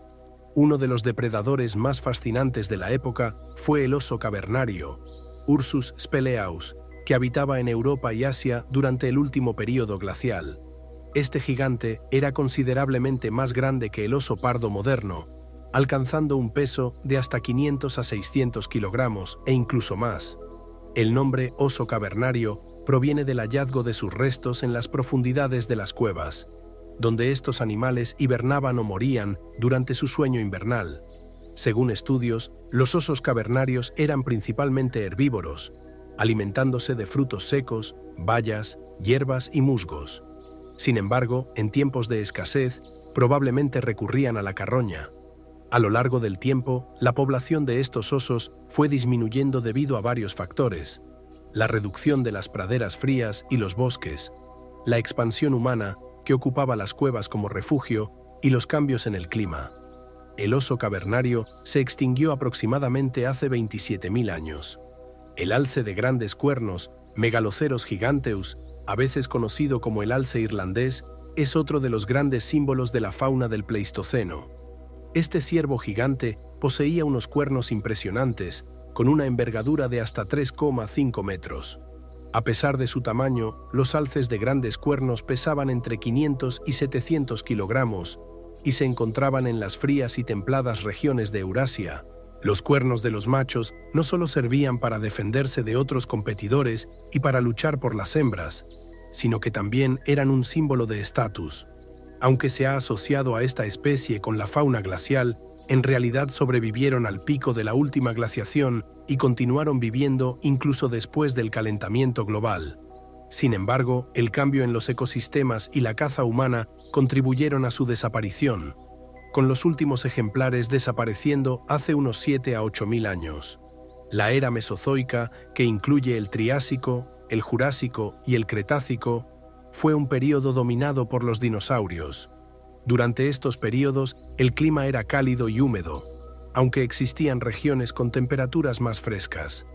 Uno de los depredadores más fascinantes de la época fue el oso cavernario, Ursus speleaus, que habitaba en Europa y Asia durante el último período glacial. Este gigante era considerablemente más grande que el oso pardo moderno, alcanzando un peso de hasta 500 a 600 kilogramos e incluso más. El nombre oso cavernario proviene del hallazgo de sus restos en las profundidades de las cuevas, donde estos animales hibernaban o morían durante su sueño invernal. Según estudios, los osos cavernarios eran principalmente herbívoros, alimentándose de frutos secos, bayas, hierbas y musgos. Sin embargo, en tiempos de escasez, probablemente recurrían a la carroña. A lo largo del tiempo, la población de estos osos fue disminuyendo debido a varios factores: la reducción de las praderas frías y los bosques, la expansión humana, que ocupaba las cuevas como refugio, y los cambios en el clima. El oso cavernario se extinguió aproximadamente hace 27.000 años. El alce de grandes cuernos, Megaloceros giganteus, a veces conocido como el alce irlandés, es otro de los grandes símbolos de la fauna del Pleistoceno. Este ciervo gigante poseía unos cuernos impresionantes, con una envergadura de hasta 3,5 metros. A pesar de su tamaño, los alces de grandes cuernos pesaban entre 500 y 700 kilogramos y se encontraban en las frías y templadas regiones de Eurasia. Los cuernos de los machos no solo servían para defenderse de otros competidores y para luchar por las hembras, sino que también eran un símbolo de estatus. Aunque se ha asociado a esta especie con la fauna glacial, en realidad sobrevivieron al pico de la última glaciación y continuaron viviendo incluso después del calentamiento global. Sin embargo, el cambio en los ecosistemas y la caza humana contribuyeron a su desaparición, con los últimos ejemplares desapareciendo hace unos 7 a 8.000 años. La era mesozoica, que incluye el Triásico, el Jurásico y el Cretácico, fue un período dominado por los dinosaurios. Durante estos períodos, el clima era cálido y húmedo, aunque existían regiones con temperaturas más frescas.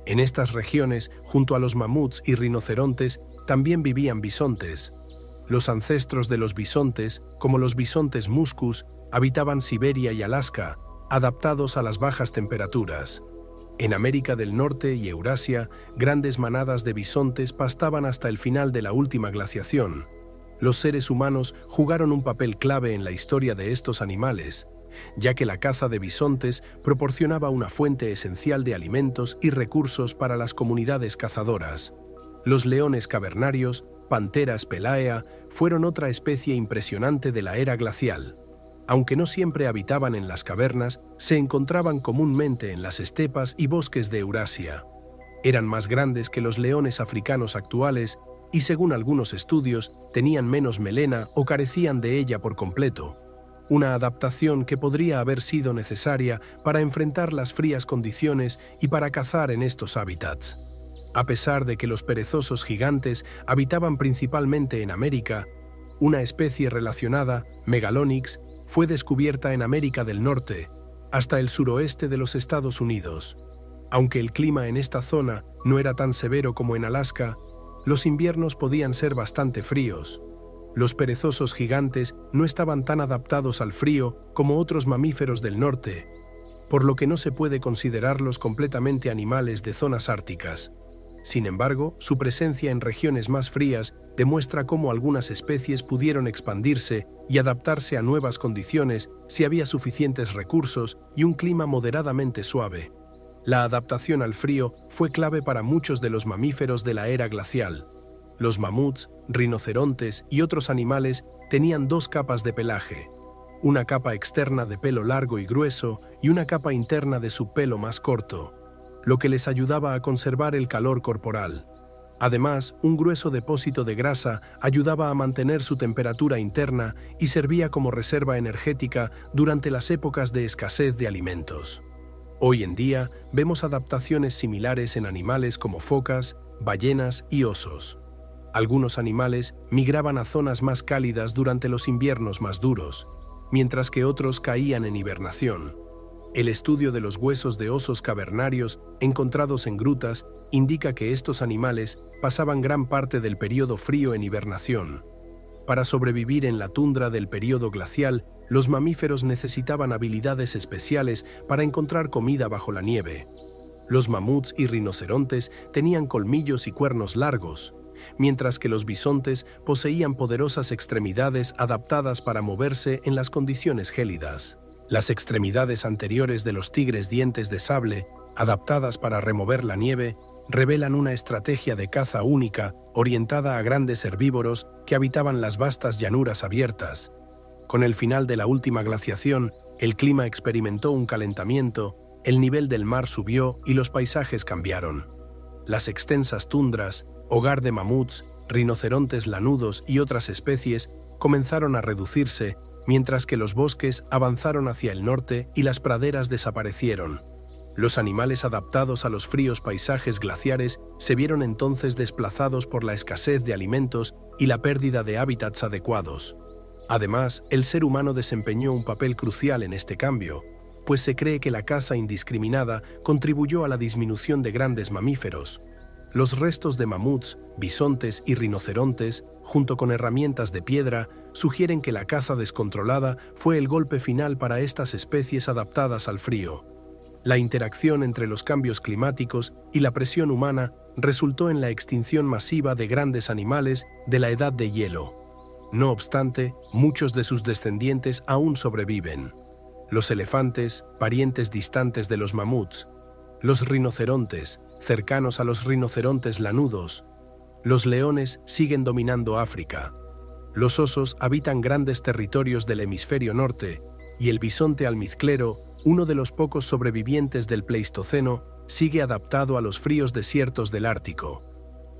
En estas regiones, junto a los mamuts y rinocerontes, también vivían bisontes. Los ancestros de los bisontes, como los bisontes muscus, habitaban Siberia y Alaska, adaptados a las bajas temperaturas. En América del Norte y Eurasia, grandes manadas de bisontes pastaban hasta el final de la última glaciación. Los seres humanos jugaron un papel clave en la historia de estos animales, ya que la caza de bisontes proporcionaba una fuente esencial de alimentos y recursos para las comunidades cazadoras. Los leones cavernarios, Panthera spelaea, fueron otra especie impresionante de la era glacial. Aunque no siempre habitaban en las cavernas, se encontraban comúnmente en las estepas y bosques de Eurasia. Eran más grandes que los leones africanos actuales y, según algunos estudios, tenían menos melena o carecían de ella por completo, una adaptación que podría haber sido necesaria para enfrentar las frías condiciones y para cazar en estos hábitats. A pesar de que los perezosos gigantes habitaban principalmente en América, una especie relacionada, Megalonyx, fue descubierta en América del Norte, hasta el suroeste de los Estados Unidos. Aunque el clima en esta zona no era tan severo como en Alaska, los inviernos podían ser bastante fríos. Los perezosos gigantes no estaban tan adaptados al frío como otros mamíferos del norte, por lo que no se puede considerarlos completamente animales de zonas árticas. Sin embargo, su presencia en regiones más frías demuestra cómo algunas especies pudieron expandirse y adaptarse a nuevas condiciones si había suficientes recursos y un clima moderadamente suave. La adaptación al frío fue clave para muchos de los mamíferos de la era glacial. Los mamuts, rinocerontes y otros animales tenían dos capas de pelaje, una capa externa de pelo largo y grueso y una capa interna de subpelo más corto, lo que les ayudaba a conservar el calor corporal. Además, un grueso depósito de grasa ayudaba a mantener su temperatura interna y servía como reserva energética durante las épocas de escasez de alimentos. Hoy en día, vemos adaptaciones similares en animales como focas, ballenas y osos. Algunos animales migraban a zonas más cálidas durante los inviernos más duros, mientras que otros caían en hibernación. El estudio de los huesos de osos cavernarios encontrados en grutas indica que estos animales pasaban gran parte del período frío en hibernación. Para sobrevivir en la tundra del período glacial, los mamíferos necesitaban habilidades especiales para encontrar comida bajo la nieve. Los mamuts y rinocerontes tenían colmillos y cuernos largos, mientras que los bisontes poseían poderosas extremidades adaptadas para moverse en las condiciones gélidas. Las extremidades anteriores de los tigres dientes de sable, adaptadas para remover la nieve, revelan una estrategia de caza única orientada a grandes herbívoros que habitaban las vastas llanuras abiertas. Con el final de la última glaciación, el clima experimentó un calentamiento, el nivel del mar subió y los paisajes cambiaron. Las extensas tundras, hogar de mamuts, rinocerontes lanudos y otras especies, comenzaron a reducirse, mientras que los bosques avanzaron hacia el norte y las praderas desaparecieron. Los animales adaptados a los fríos paisajes glaciares se vieron entonces desplazados por la escasez de alimentos y la pérdida de hábitats adecuados. Además, el ser humano desempeñó un papel crucial en este cambio, pues se cree que la caza indiscriminada contribuyó a la disminución de grandes mamíferos. Los restos de mamuts, bisontes y rinocerontes, junto con herramientas de piedra, sugieren que la caza descontrolada fue el golpe final para estas especies adaptadas al frío. La interacción entre los cambios climáticos y la presión humana resultó en la extinción masiva de grandes animales de la edad de hielo. No obstante, muchos de sus descendientes aún sobreviven. Los elefantes, parientes distantes de los mamuts, los rinocerontes, cercanos a los rinocerontes lanudos, los leones siguen dominando África. Los osos habitan grandes territorios del hemisferio norte y el bisonte almizclero, uno de los pocos sobrevivientes del Pleistoceno, sigue adaptado a los fríos desiertos del Ártico.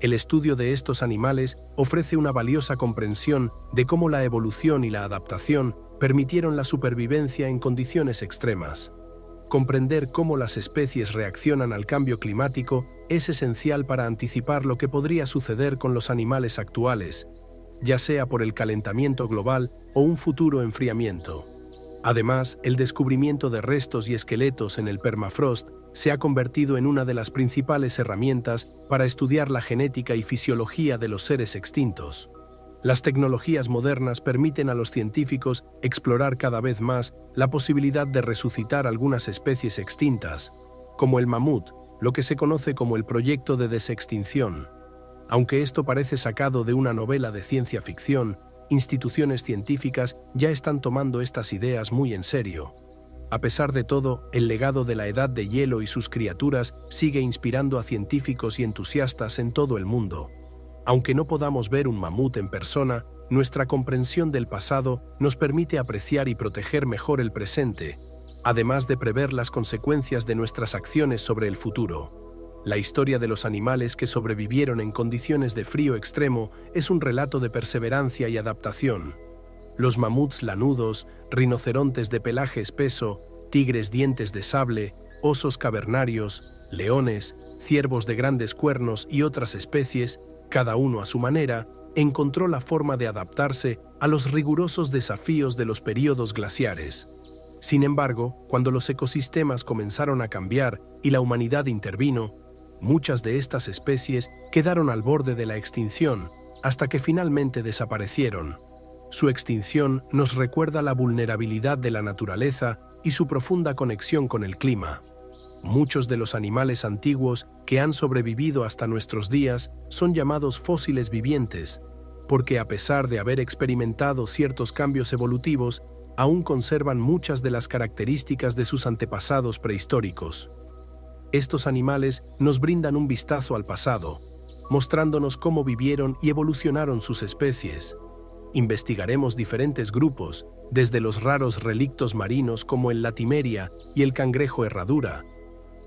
El estudio de estos animales ofrece una valiosa comprensión de cómo la evolución y la adaptación permitieron la supervivencia en condiciones extremas. Comprender cómo las especies reaccionan al cambio climático es esencial para anticipar lo que podría suceder con los animales actuales, ya sea por el calentamiento global o un futuro enfriamiento. Además, el descubrimiento de restos y esqueletos en el permafrost se ha convertido en una de las principales herramientas para estudiar la genética y fisiología de los seres extintos. Las tecnologías modernas permiten a los científicos explorar cada vez más la posibilidad de resucitar algunas especies extintas, como el mamut, lo que se conoce como el proyecto de desextinción. Aunque esto parece sacado de una novela de ciencia ficción, instituciones científicas ya están tomando estas ideas muy en serio. A pesar de todo, el legado de la Edad de Hielo y sus criaturas sigue inspirando a científicos y entusiastas en todo el mundo. Aunque no podamos ver un mamut en persona, nuestra comprensión del pasado nos permite apreciar y proteger mejor el presente, además de prever las consecuencias de nuestras acciones sobre el futuro. La historia de los animales que sobrevivieron en condiciones de frío extremo es un relato de perseverancia y adaptación. Los mamuts lanudos, rinocerontes de pelaje espeso, tigres dientes de sable, osos cavernarios, leones, ciervos de grandes cuernos y otras especies, cada uno a su manera, encontró la forma de adaptarse a los rigurosos desafíos de los períodos glaciares. Sin embargo, cuando los ecosistemas comenzaron a cambiar y la humanidad intervino, muchas de estas especies quedaron al borde de la extinción, hasta que finalmente desaparecieron. Su extinción nos recuerda la vulnerabilidad de la naturaleza y su profunda conexión con el clima. Muchos de los animales antiguos que han sobrevivido hasta nuestros días son llamados fósiles vivientes, porque a pesar de haber experimentado ciertos cambios evolutivos, aún conservan muchas de las características de sus antepasados prehistóricos. Estos animales nos brindan un vistazo al pasado, mostrándonos cómo vivieron y evolucionaron sus especies. Investigaremos diferentes grupos, desde los raros relictos marinos como el latimeria y el cangrejo herradura,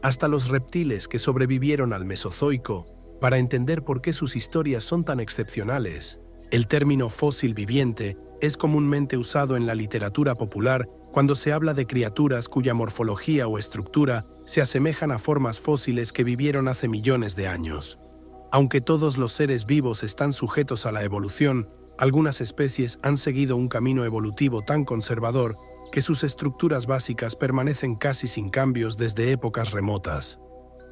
hasta los reptiles que sobrevivieron al Mesozoico, para entender por qué sus historias son tan excepcionales. El término fósil viviente es comúnmente usado en la literatura popular cuando se habla de criaturas cuya morfología o estructura se asemejan a formas fósiles que vivieron hace millones de años. Aunque todos los seres vivos están sujetos a la evolución, algunas especies han seguido un camino evolutivo tan conservador que sus estructuras básicas permanecen casi sin cambios desde épocas remotas.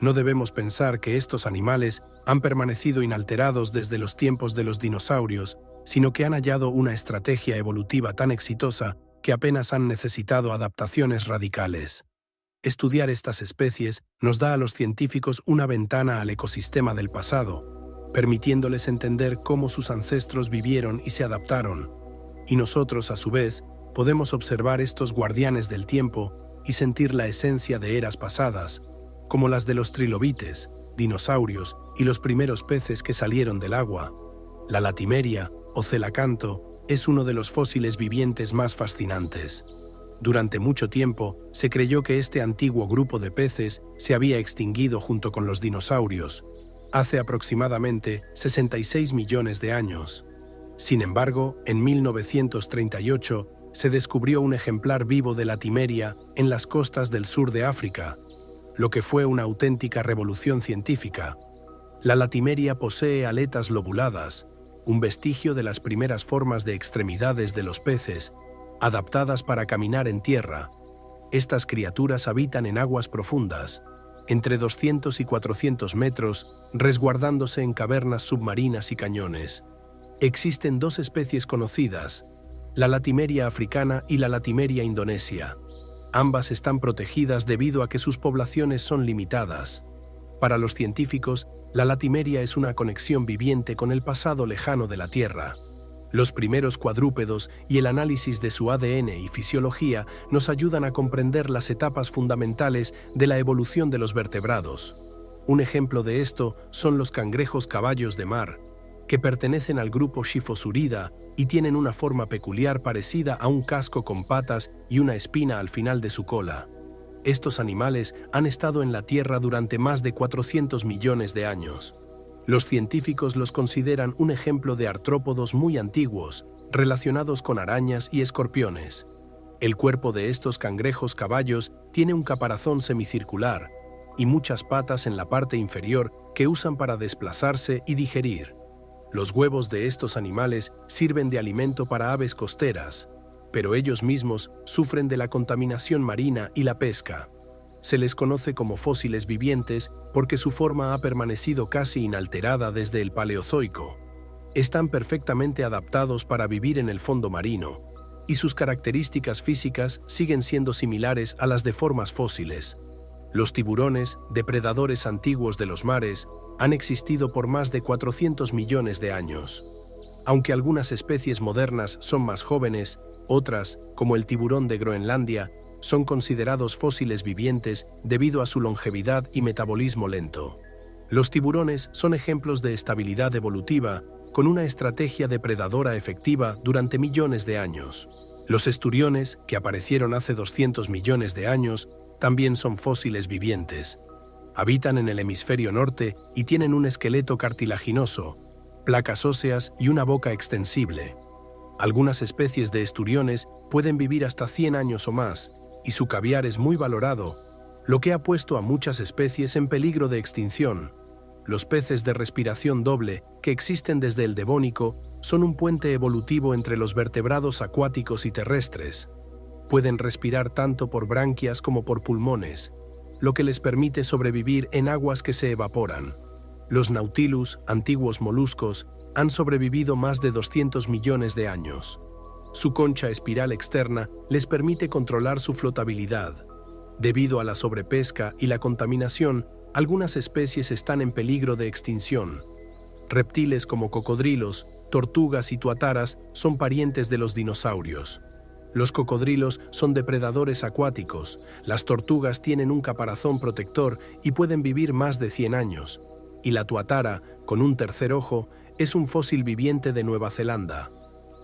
No debemos pensar que estos animales han permanecido inalterados desde los tiempos de los dinosaurios, sino que han hallado una estrategia evolutiva tan exitosa que apenas han necesitado adaptaciones radicales. Estudiar estas especies nos da a los científicos una ventana al ecosistema del pasado, permitiéndoles entender cómo sus ancestros vivieron y se adaptaron. Y nosotros, a su vez, podemos observar estos guardianes del tiempo y sentir la esencia de eras pasadas, como las de los trilobites, dinosaurios y los primeros peces que salieron del agua. La latimeria, o celacanto, es uno de los fósiles vivientes más fascinantes. Durante mucho tiempo, se creyó que este antiguo grupo de peces se había extinguido junto con los dinosaurios, hace aproximadamente 66 millones de años. Sin embargo, en 1938 se descubrió un ejemplar vivo de latimeria en las costas del sur de África, lo que fue una auténtica revolución científica. La latimeria posee aletas lobuladas, un vestigio de las primeras formas de extremidades de los peces, adaptadas para caminar en tierra. Estas criaturas habitan en aguas profundas, entre 200 y 400 metros, resguardándose en cavernas submarinas y cañones. Existen dos especies conocidas, la latimeria africana y la latimeria indonesia. Ambas están protegidas debido a que sus poblaciones son limitadas. Para los científicos, la latimeria es una conexión viviente con el pasado lejano de la Tierra. Los primeros cuadrúpedos y el análisis de su ADN y fisiología nos ayudan a comprender las etapas fundamentales de la evolución de los vertebrados. Un ejemplo de esto son los cangrejos caballos de mar, que pertenecen al grupo Schifosurida y tienen una forma peculiar parecida a un casco con patas y una espina al final de su cola. Estos animales han estado en la Tierra durante más de 400 millones de años. Los científicos los consideran un ejemplo de artrópodos muy antiguos, relacionados con arañas y escorpiones. El cuerpo de estos cangrejos caballos tiene un caparazón semicircular y muchas patas en la parte inferior que usan para desplazarse y digerir. Los huevos de estos animales sirven de alimento para aves costeras, pero ellos mismos sufren de la contaminación marina y la pesca. Se les conoce como fósiles vivientes porque su forma ha permanecido casi inalterada desde el Paleozoico. Están perfectamente adaptados para vivir en el fondo marino, y sus características físicas siguen siendo similares a las de formas fósiles. Los tiburones, depredadores antiguos de los mares, han existido por más de 400 millones de años. Aunque algunas especies modernas son más jóvenes, otras, como el tiburón de Groenlandia, son considerados fósiles vivientes debido a su longevidad y metabolismo lento. Los tiburones son ejemplos de estabilidad evolutiva con una estrategia depredadora efectiva durante millones de años. Los esturiones, que aparecieron hace 200 millones de años, también son fósiles vivientes. Habitan en el hemisferio norte y tienen un esqueleto cartilaginoso, placas óseas y una boca extensible. Algunas especies de esturiones pueden vivir hasta 100 años o más, y su caviar es muy valorado, lo que ha puesto a muchas especies en peligro de extinción. Los peces de respiración doble, que existen desde el Devónico, son un puente evolutivo entre los vertebrados acuáticos y terrestres. Pueden respirar tanto por branquias como por pulmones, lo que les permite sobrevivir en aguas que se evaporan. Los nautilus, antiguos moluscos, han sobrevivido más de 200 millones de años. Su concha espiral externa les permite controlar su flotabilidad. Debido a la sobrepesca y la contaminación, algunas especies están en peligro de extinción. Reptiles como cocodrilos, tortugas y tuataras son parientes de los dinosaurios. Los cocodrilos son depredadores acuáticos, las tortugas tienen un caparazón protector y pueden vivir más de 100 años, y la tuatara, con un tercer ojo, es un fósil viviente de Nueva Zelanda.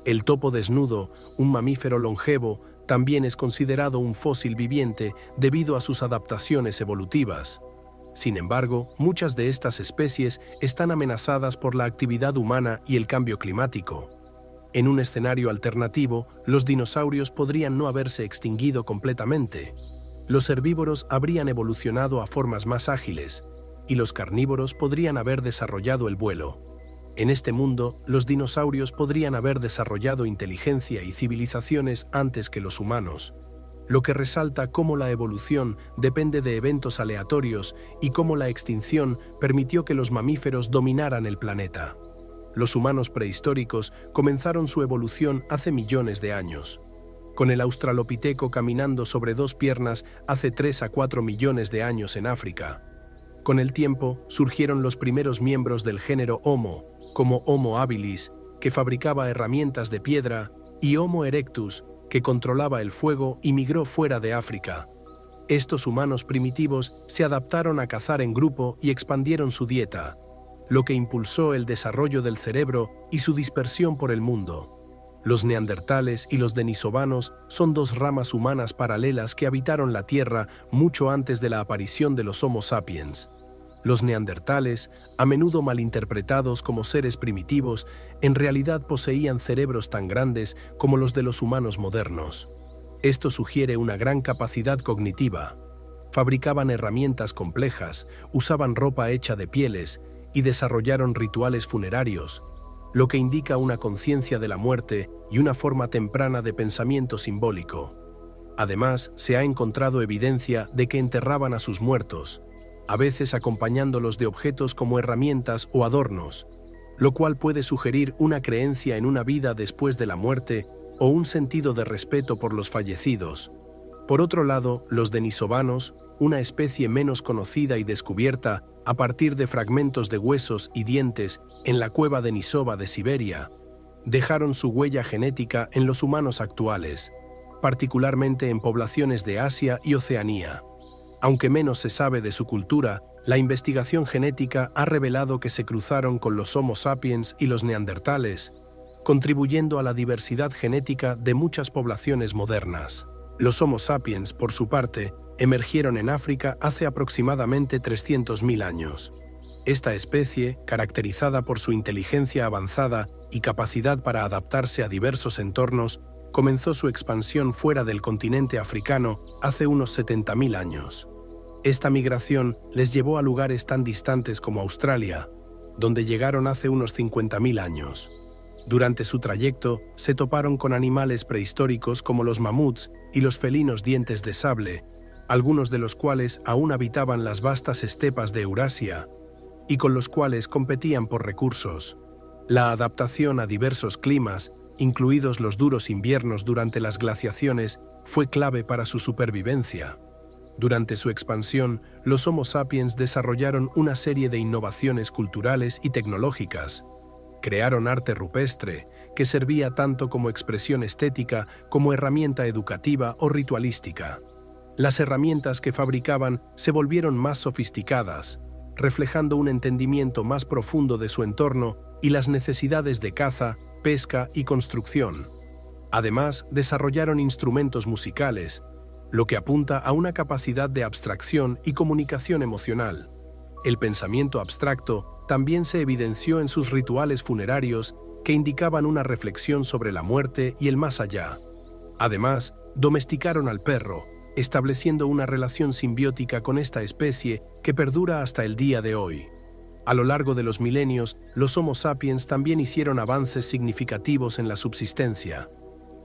El topo desnudo, un mamífero longevo, también es considerado un fósil viviente debido a sus adaptaciones evolutivas. Sin embargo, muchas de estas especies están amenazadas por la actividad humana y el cambio climático. En un escenario alternativo, los dinosaurios podrían no haberse extinguido completamente. Los herbívoros habrían evolucionado a formas más ágiles, y los carnívoros podrían haber desarrollado el vuelo. En este mundo, los dinosaurios podrían haber desarrollado inteligencia y civilizaciones antes que los humanos, lo que resalta cómo la evolución depende de eventos aleatorios y cómo la extinción permitió que los mamíferos dominaran el planeta. Los humanos prehistóricos comenzaron su evolución hace millones de años. con el australopiteco caminando sobre dos piernas hace 3 a 4 millones de años en África. Con el tiempo surgieron los primeros miembros del género Homo, como Homo habilis, que fabricaba herramientas de piedra, y Homo erectus, que controlaba el fuego y migró fuera de África. Estos humanos primitivos se adaptaron a cazar en grupo y expandieron su dieta, lo que impulsó el desarrollo del cerebro y su dispersión por el mundo. Los neandertales y los denisovanos son dos ramas humanas paralelas que habitaron la Tierra mucho antes de la aparición de los Homo sapiens. Los neandertales, a menudo malinterpretados como seres primitivos, en realidad poseían cerebros tan grandes como los de los humanos modernos. Esto sugiere una gran capacidad cognitiva. Fabricaban herramientas complejas, usaban ropa hecha de pieles y desarrollaron rituales funerarios, lo que indica una conciencia de la muerte y una forma temprana de pensamiento simbólico. Además, se ha encontrado evidencia de que enterraban a sus muertos, a veces acompañándolos de objetos como herramientas o adornos, lo cual puede sugerir una creencia en una vida después de la muerte o un sentido de respeto por los fallecidos. Por otro lado, los denisovanos, una especie menos conocida y descubierta a partir de fragmentos de huesos y dientes en la cueva Denisova de Siberia, dejaron su huella genética en los humanos actuales, particularmente en poblaciones de Asia y Oceanía. Aunque menos se sabe de su cultura, la investigación genética ha revelado que se cruzaron con los Homo sapiens y los neandertales, contribuyendo a la diversidad genética de muchas poblaciones modernas. Los Homo sapiens, por su parte, emergieron en África hace aproximadamente 300.000 años. Esta especie, caracterizada por su inteligencia avanzada y capacidad para adaptarse a diversos entornos, comenzó su expansión fuera del continente africano hace unos 70.000 años. Esta migración les llevó a lugares tan distantes como Australia, donde llegaron hace unos 50.000 años. Durante su trayecto, se toparon con animales prehistóricos como los mamuts y los felinos dientes de sable, algunos de los cuales aún habitaban las vastas estepas de Eurasia y con los cuales competían por recursos. La adaptación a diversos climas, incluidos los duros inviernos durante las glaciaciones, fue clave para su supervivencia. Durante su expansión, los Homo sapiens desarrollaron una serie de innovaciones culturales y tecnológicas. Crearon arte rupestre, que servía tanto como expresión estética como herramienta educativa o ritualística. Las herramientas que fabricaban se volvieron más sofisticadas, reflejando un entendimiento más profundo de su entorno y las necesidades de caza, pesca y construcción. Además, desarrollaron instrumentos musicales, lo que apunta a una capacidad de abstracción y comunicación emocional. El pensamiento abstracto también se evidenció en sus rituales funerarios que indicaban una reflexión sobre la muerte y el más allá. Además, domesticaron al perro, estableciendo una relación simbiótica con esta especie que perdura hasta el día de hoy. A lo largo de los milenios, los Homo sapiens también hicieron avances significativos en la subsistencia.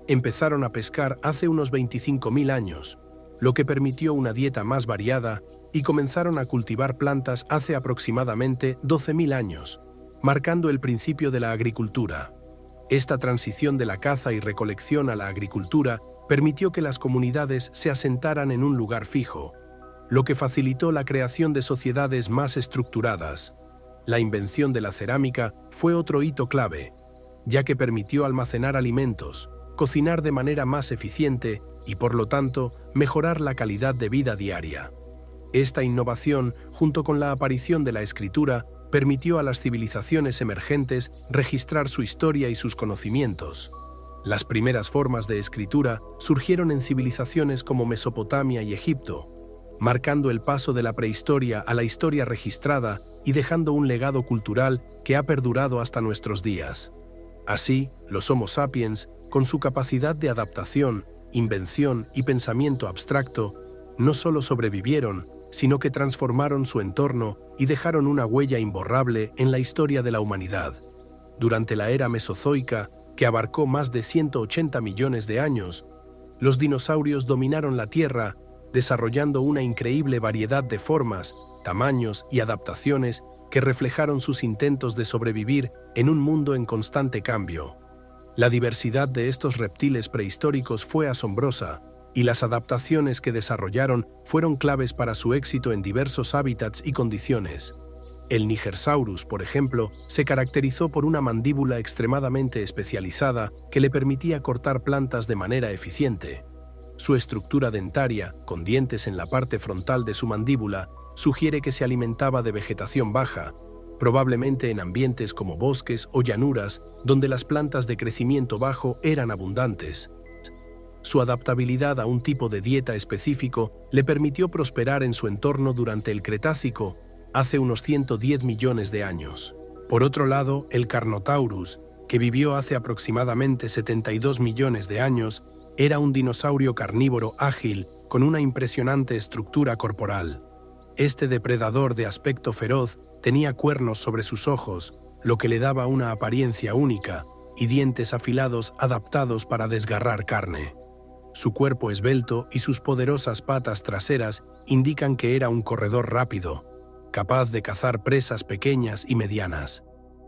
Empezaron a pescar hace unos 25.000 años, lo que permitió una dieta más variada, y comenzaron a cultivar plantas hace aproximadamente 12.000 años, marcando el principio de la agricultura. Esta transición de la caza y recolección a la agricultura permitió que las comunidades se asentaran en un lugar fijo, lo que facilitó la creación de sociedades más estructuradas. La invención de la cerámica fue otro hito clave, ya que permitió almacenar alimentos, cocinar de manera más eficiente y, por lo tanto, mejorar la calidad de vida diaria. Esta innovación, junto con la aparición de la escritura, permitió a las civilizaciones emergentes registrar su historia y sus conocimientos. Las primeras formas de escritura surgieron en civilizaciones como Mesopotamia y Egipto, marcando el paso de la prehistoria a la historia registrada y dejando un legado cultural que ha perdurado hasta nuestros días. Así, los Homo sapiens, con su capacidad de adaptación, invención y pensamiento abstracto, no solo sobrevivieron, sino que transformaron su entorno y dejaron una huella imborrable en la historia de la humanidad. Durante la era mesozoica, que abarcó más de 180 millones de años, los dinosaurios dominaron la Tierra, desarrollando una increíble variedad de formas, tamaños y adaptaciones que reflejaron sus intentos de sobrevivir en un mundo en constante cambio. La diversidad de estos reptiles prehistóricos fue asombrosa, y las adaptaciones que desarrollaron fueron claves para su éxito en diversos hábitats y condiciones. El Nigersaurus, por ejemplo, se caracterizó por una mandíbula extremadamente especializada que le permitía cortar plantas de manera eficiente. Su estructura dentaria, con dientes en la parte frontal de su mandíbula, sugiere que se alimentaba de vegetación baja, probablemente en ambientes como bosques o llanuras, donde las plantas de crecimiento bajo eran abundantes. Su adaptabilidad a un tipo de dieta específico le permitió prosperar en su entorno durante el Cretácico, hace unos 110 millones de años. Por otro lado, el Carnotaurus, que vivió hace aproximadamente 72 millones de años, era un dinosaurio carnívoro ágil con una impresionante estructura corporal. Este depredador de aspecto feroz tenía cuernos sobre sus ojos, lo que le daba una apariencia única, y dientes afilados adaptados para desgarrar carne. Su cuerpo esbelto y sus poderosas patas traseras indican que era un corredor rápido, capaz de cazar presas pequeñas y medianas.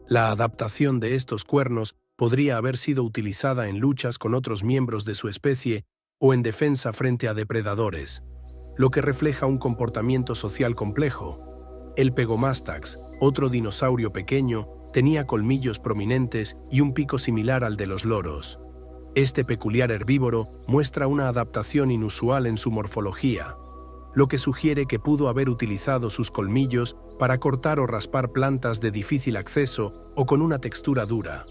La adaptación de estos cuernos podría haber sido utilizada en luchas con otros miembros de su especie o en defensa frente a depredadores, lo que refleja un comportamiento social complejo. El Pegomastax, otro dinosaurio pequeño, tenía colmillos prominentes y un pico similar al de los loros. Este peculiar herbívoro muestra una adaptación inusual en su morfología, lo que sugiere que pudo haber utilizado sus colmillos para cortar o raspar plantas de difícil acceso o con una textura dura.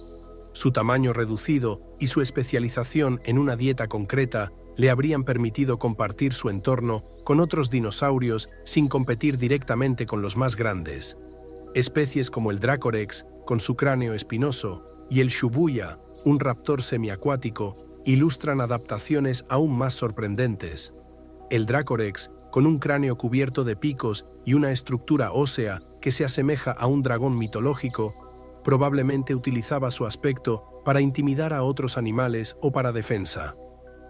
Su tamaño reducido y su especialización en una dieta concreta le habrían permitido compartir su entorno con otros dinosaurios sin competir directamente con los más grandes. Especies como el Dracorex, con su cráneo espinoso, y el Shibuya, un raptor semiacuático, ilustran adaptaciones aún más sorprendentes. El Dracorex, con un cráneo cubierto de picos y una estructura ósea que se asemeja a un dragón mitológico, probablemente utilizaba su aspecto para intimidar a otros animales o para defensa.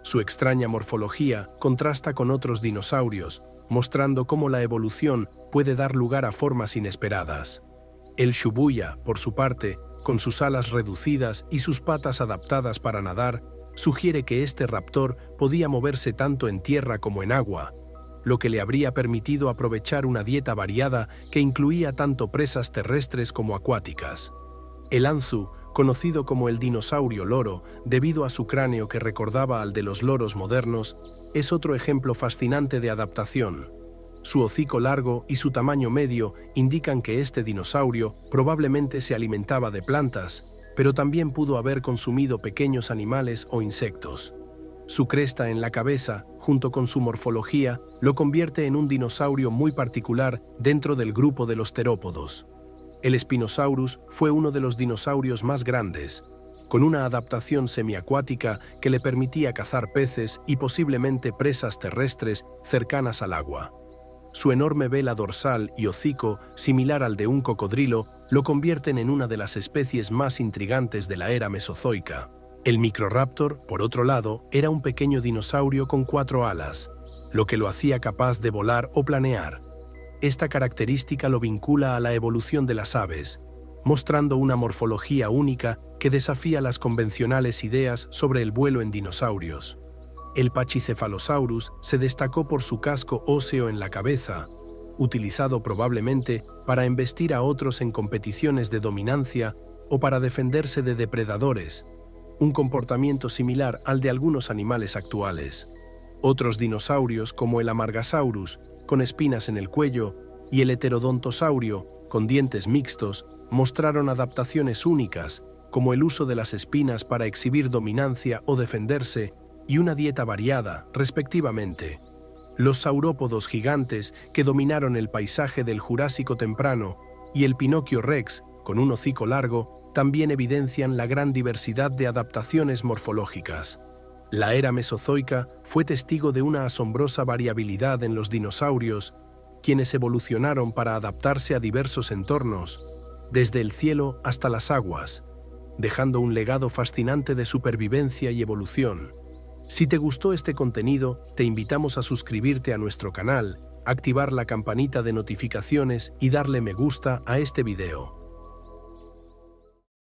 Su extraña morfología contrasta con otros dinosaurios, mostrando cómo la evolución puede dar lugar a formas inesperadas. El Shibuya, por su parte, con sus alas reducidas y sus patas adaptadas para nadar, sugiere que este raptor podía moverse tanto en tierra como en agua, lo que le habría permitido aprovechar una dieta variada que incluía tanto presas terrestres como acuáticas. El Anzu, conocido como el dinosaurio loro debido a su cráneo que recordaba al de los loros modernos, es otro ejemplo fascinante de adaptación. Su hocico largo y su tamaño medio indican que este dinosaurio probablemente se alimentaba de plantas, pero también pudo haber consumido pequeños animales o insectos. Su cresta en la cabeza, junto con su morfología, lo convierte en un dinosaurio muy particular dentro del grupo de los terópodos. El Spinosaurus fue uno de los dinosaurios más grandes, con una adaptación semiacuática que le permitía cazar peces y posiblemente presas terrestres cercanas al agua. Su enorme vela dorsal y hocico, similar al de un cocodrilo, lo convierten en una de las especies más intrigantes de la era mesozoica. El Microraptor, por otro lado, era un pequeño dinosaurio con 4 alas, lo que lo hacía capaz de volar o planear. Esta característica lo vincula a la evolución de las aves, mostrando una morfología única que desafía las convencionales ideas sobre el vuelo en dinosaurios. El Pachycephalosaurus se destacó por su casco óseo en la cabeza, utilizado probablemente para embestir a otros en competiciones de dominancia o para defenderse de depredadores, un comportamiento similar al de algunos animales actuales. Otros dinosaurios, como el Amargasaurus, con espinas en el cuello, y el Heterodontosaurio, con dientes mixtos, mostraron adaptaciones únicas, como el uso de las espinas para exhibir dominancia o defenderse, y una dieta variada, respectivamente. Los saurópodos gigantes, que dominaron el paisaje del Jurásico temprano, y el Pinocchio rex, con un hocico largo, también evidencian la gran diversidad de adaptaciones morfológicas. La era mesozoica fue testigo de una asombrosa variabilidad en los dinosaurios, quienes evolucionaron para adaptarse a diversos entornos, desde el cielo hasta las aguas, dejando un legado fascinante de supervivencia y evolución. Si te gustó este contenido, te invitamos a suscribirte a nuestro canal, activar la campanita de notificaciones y darle me gusta a este video.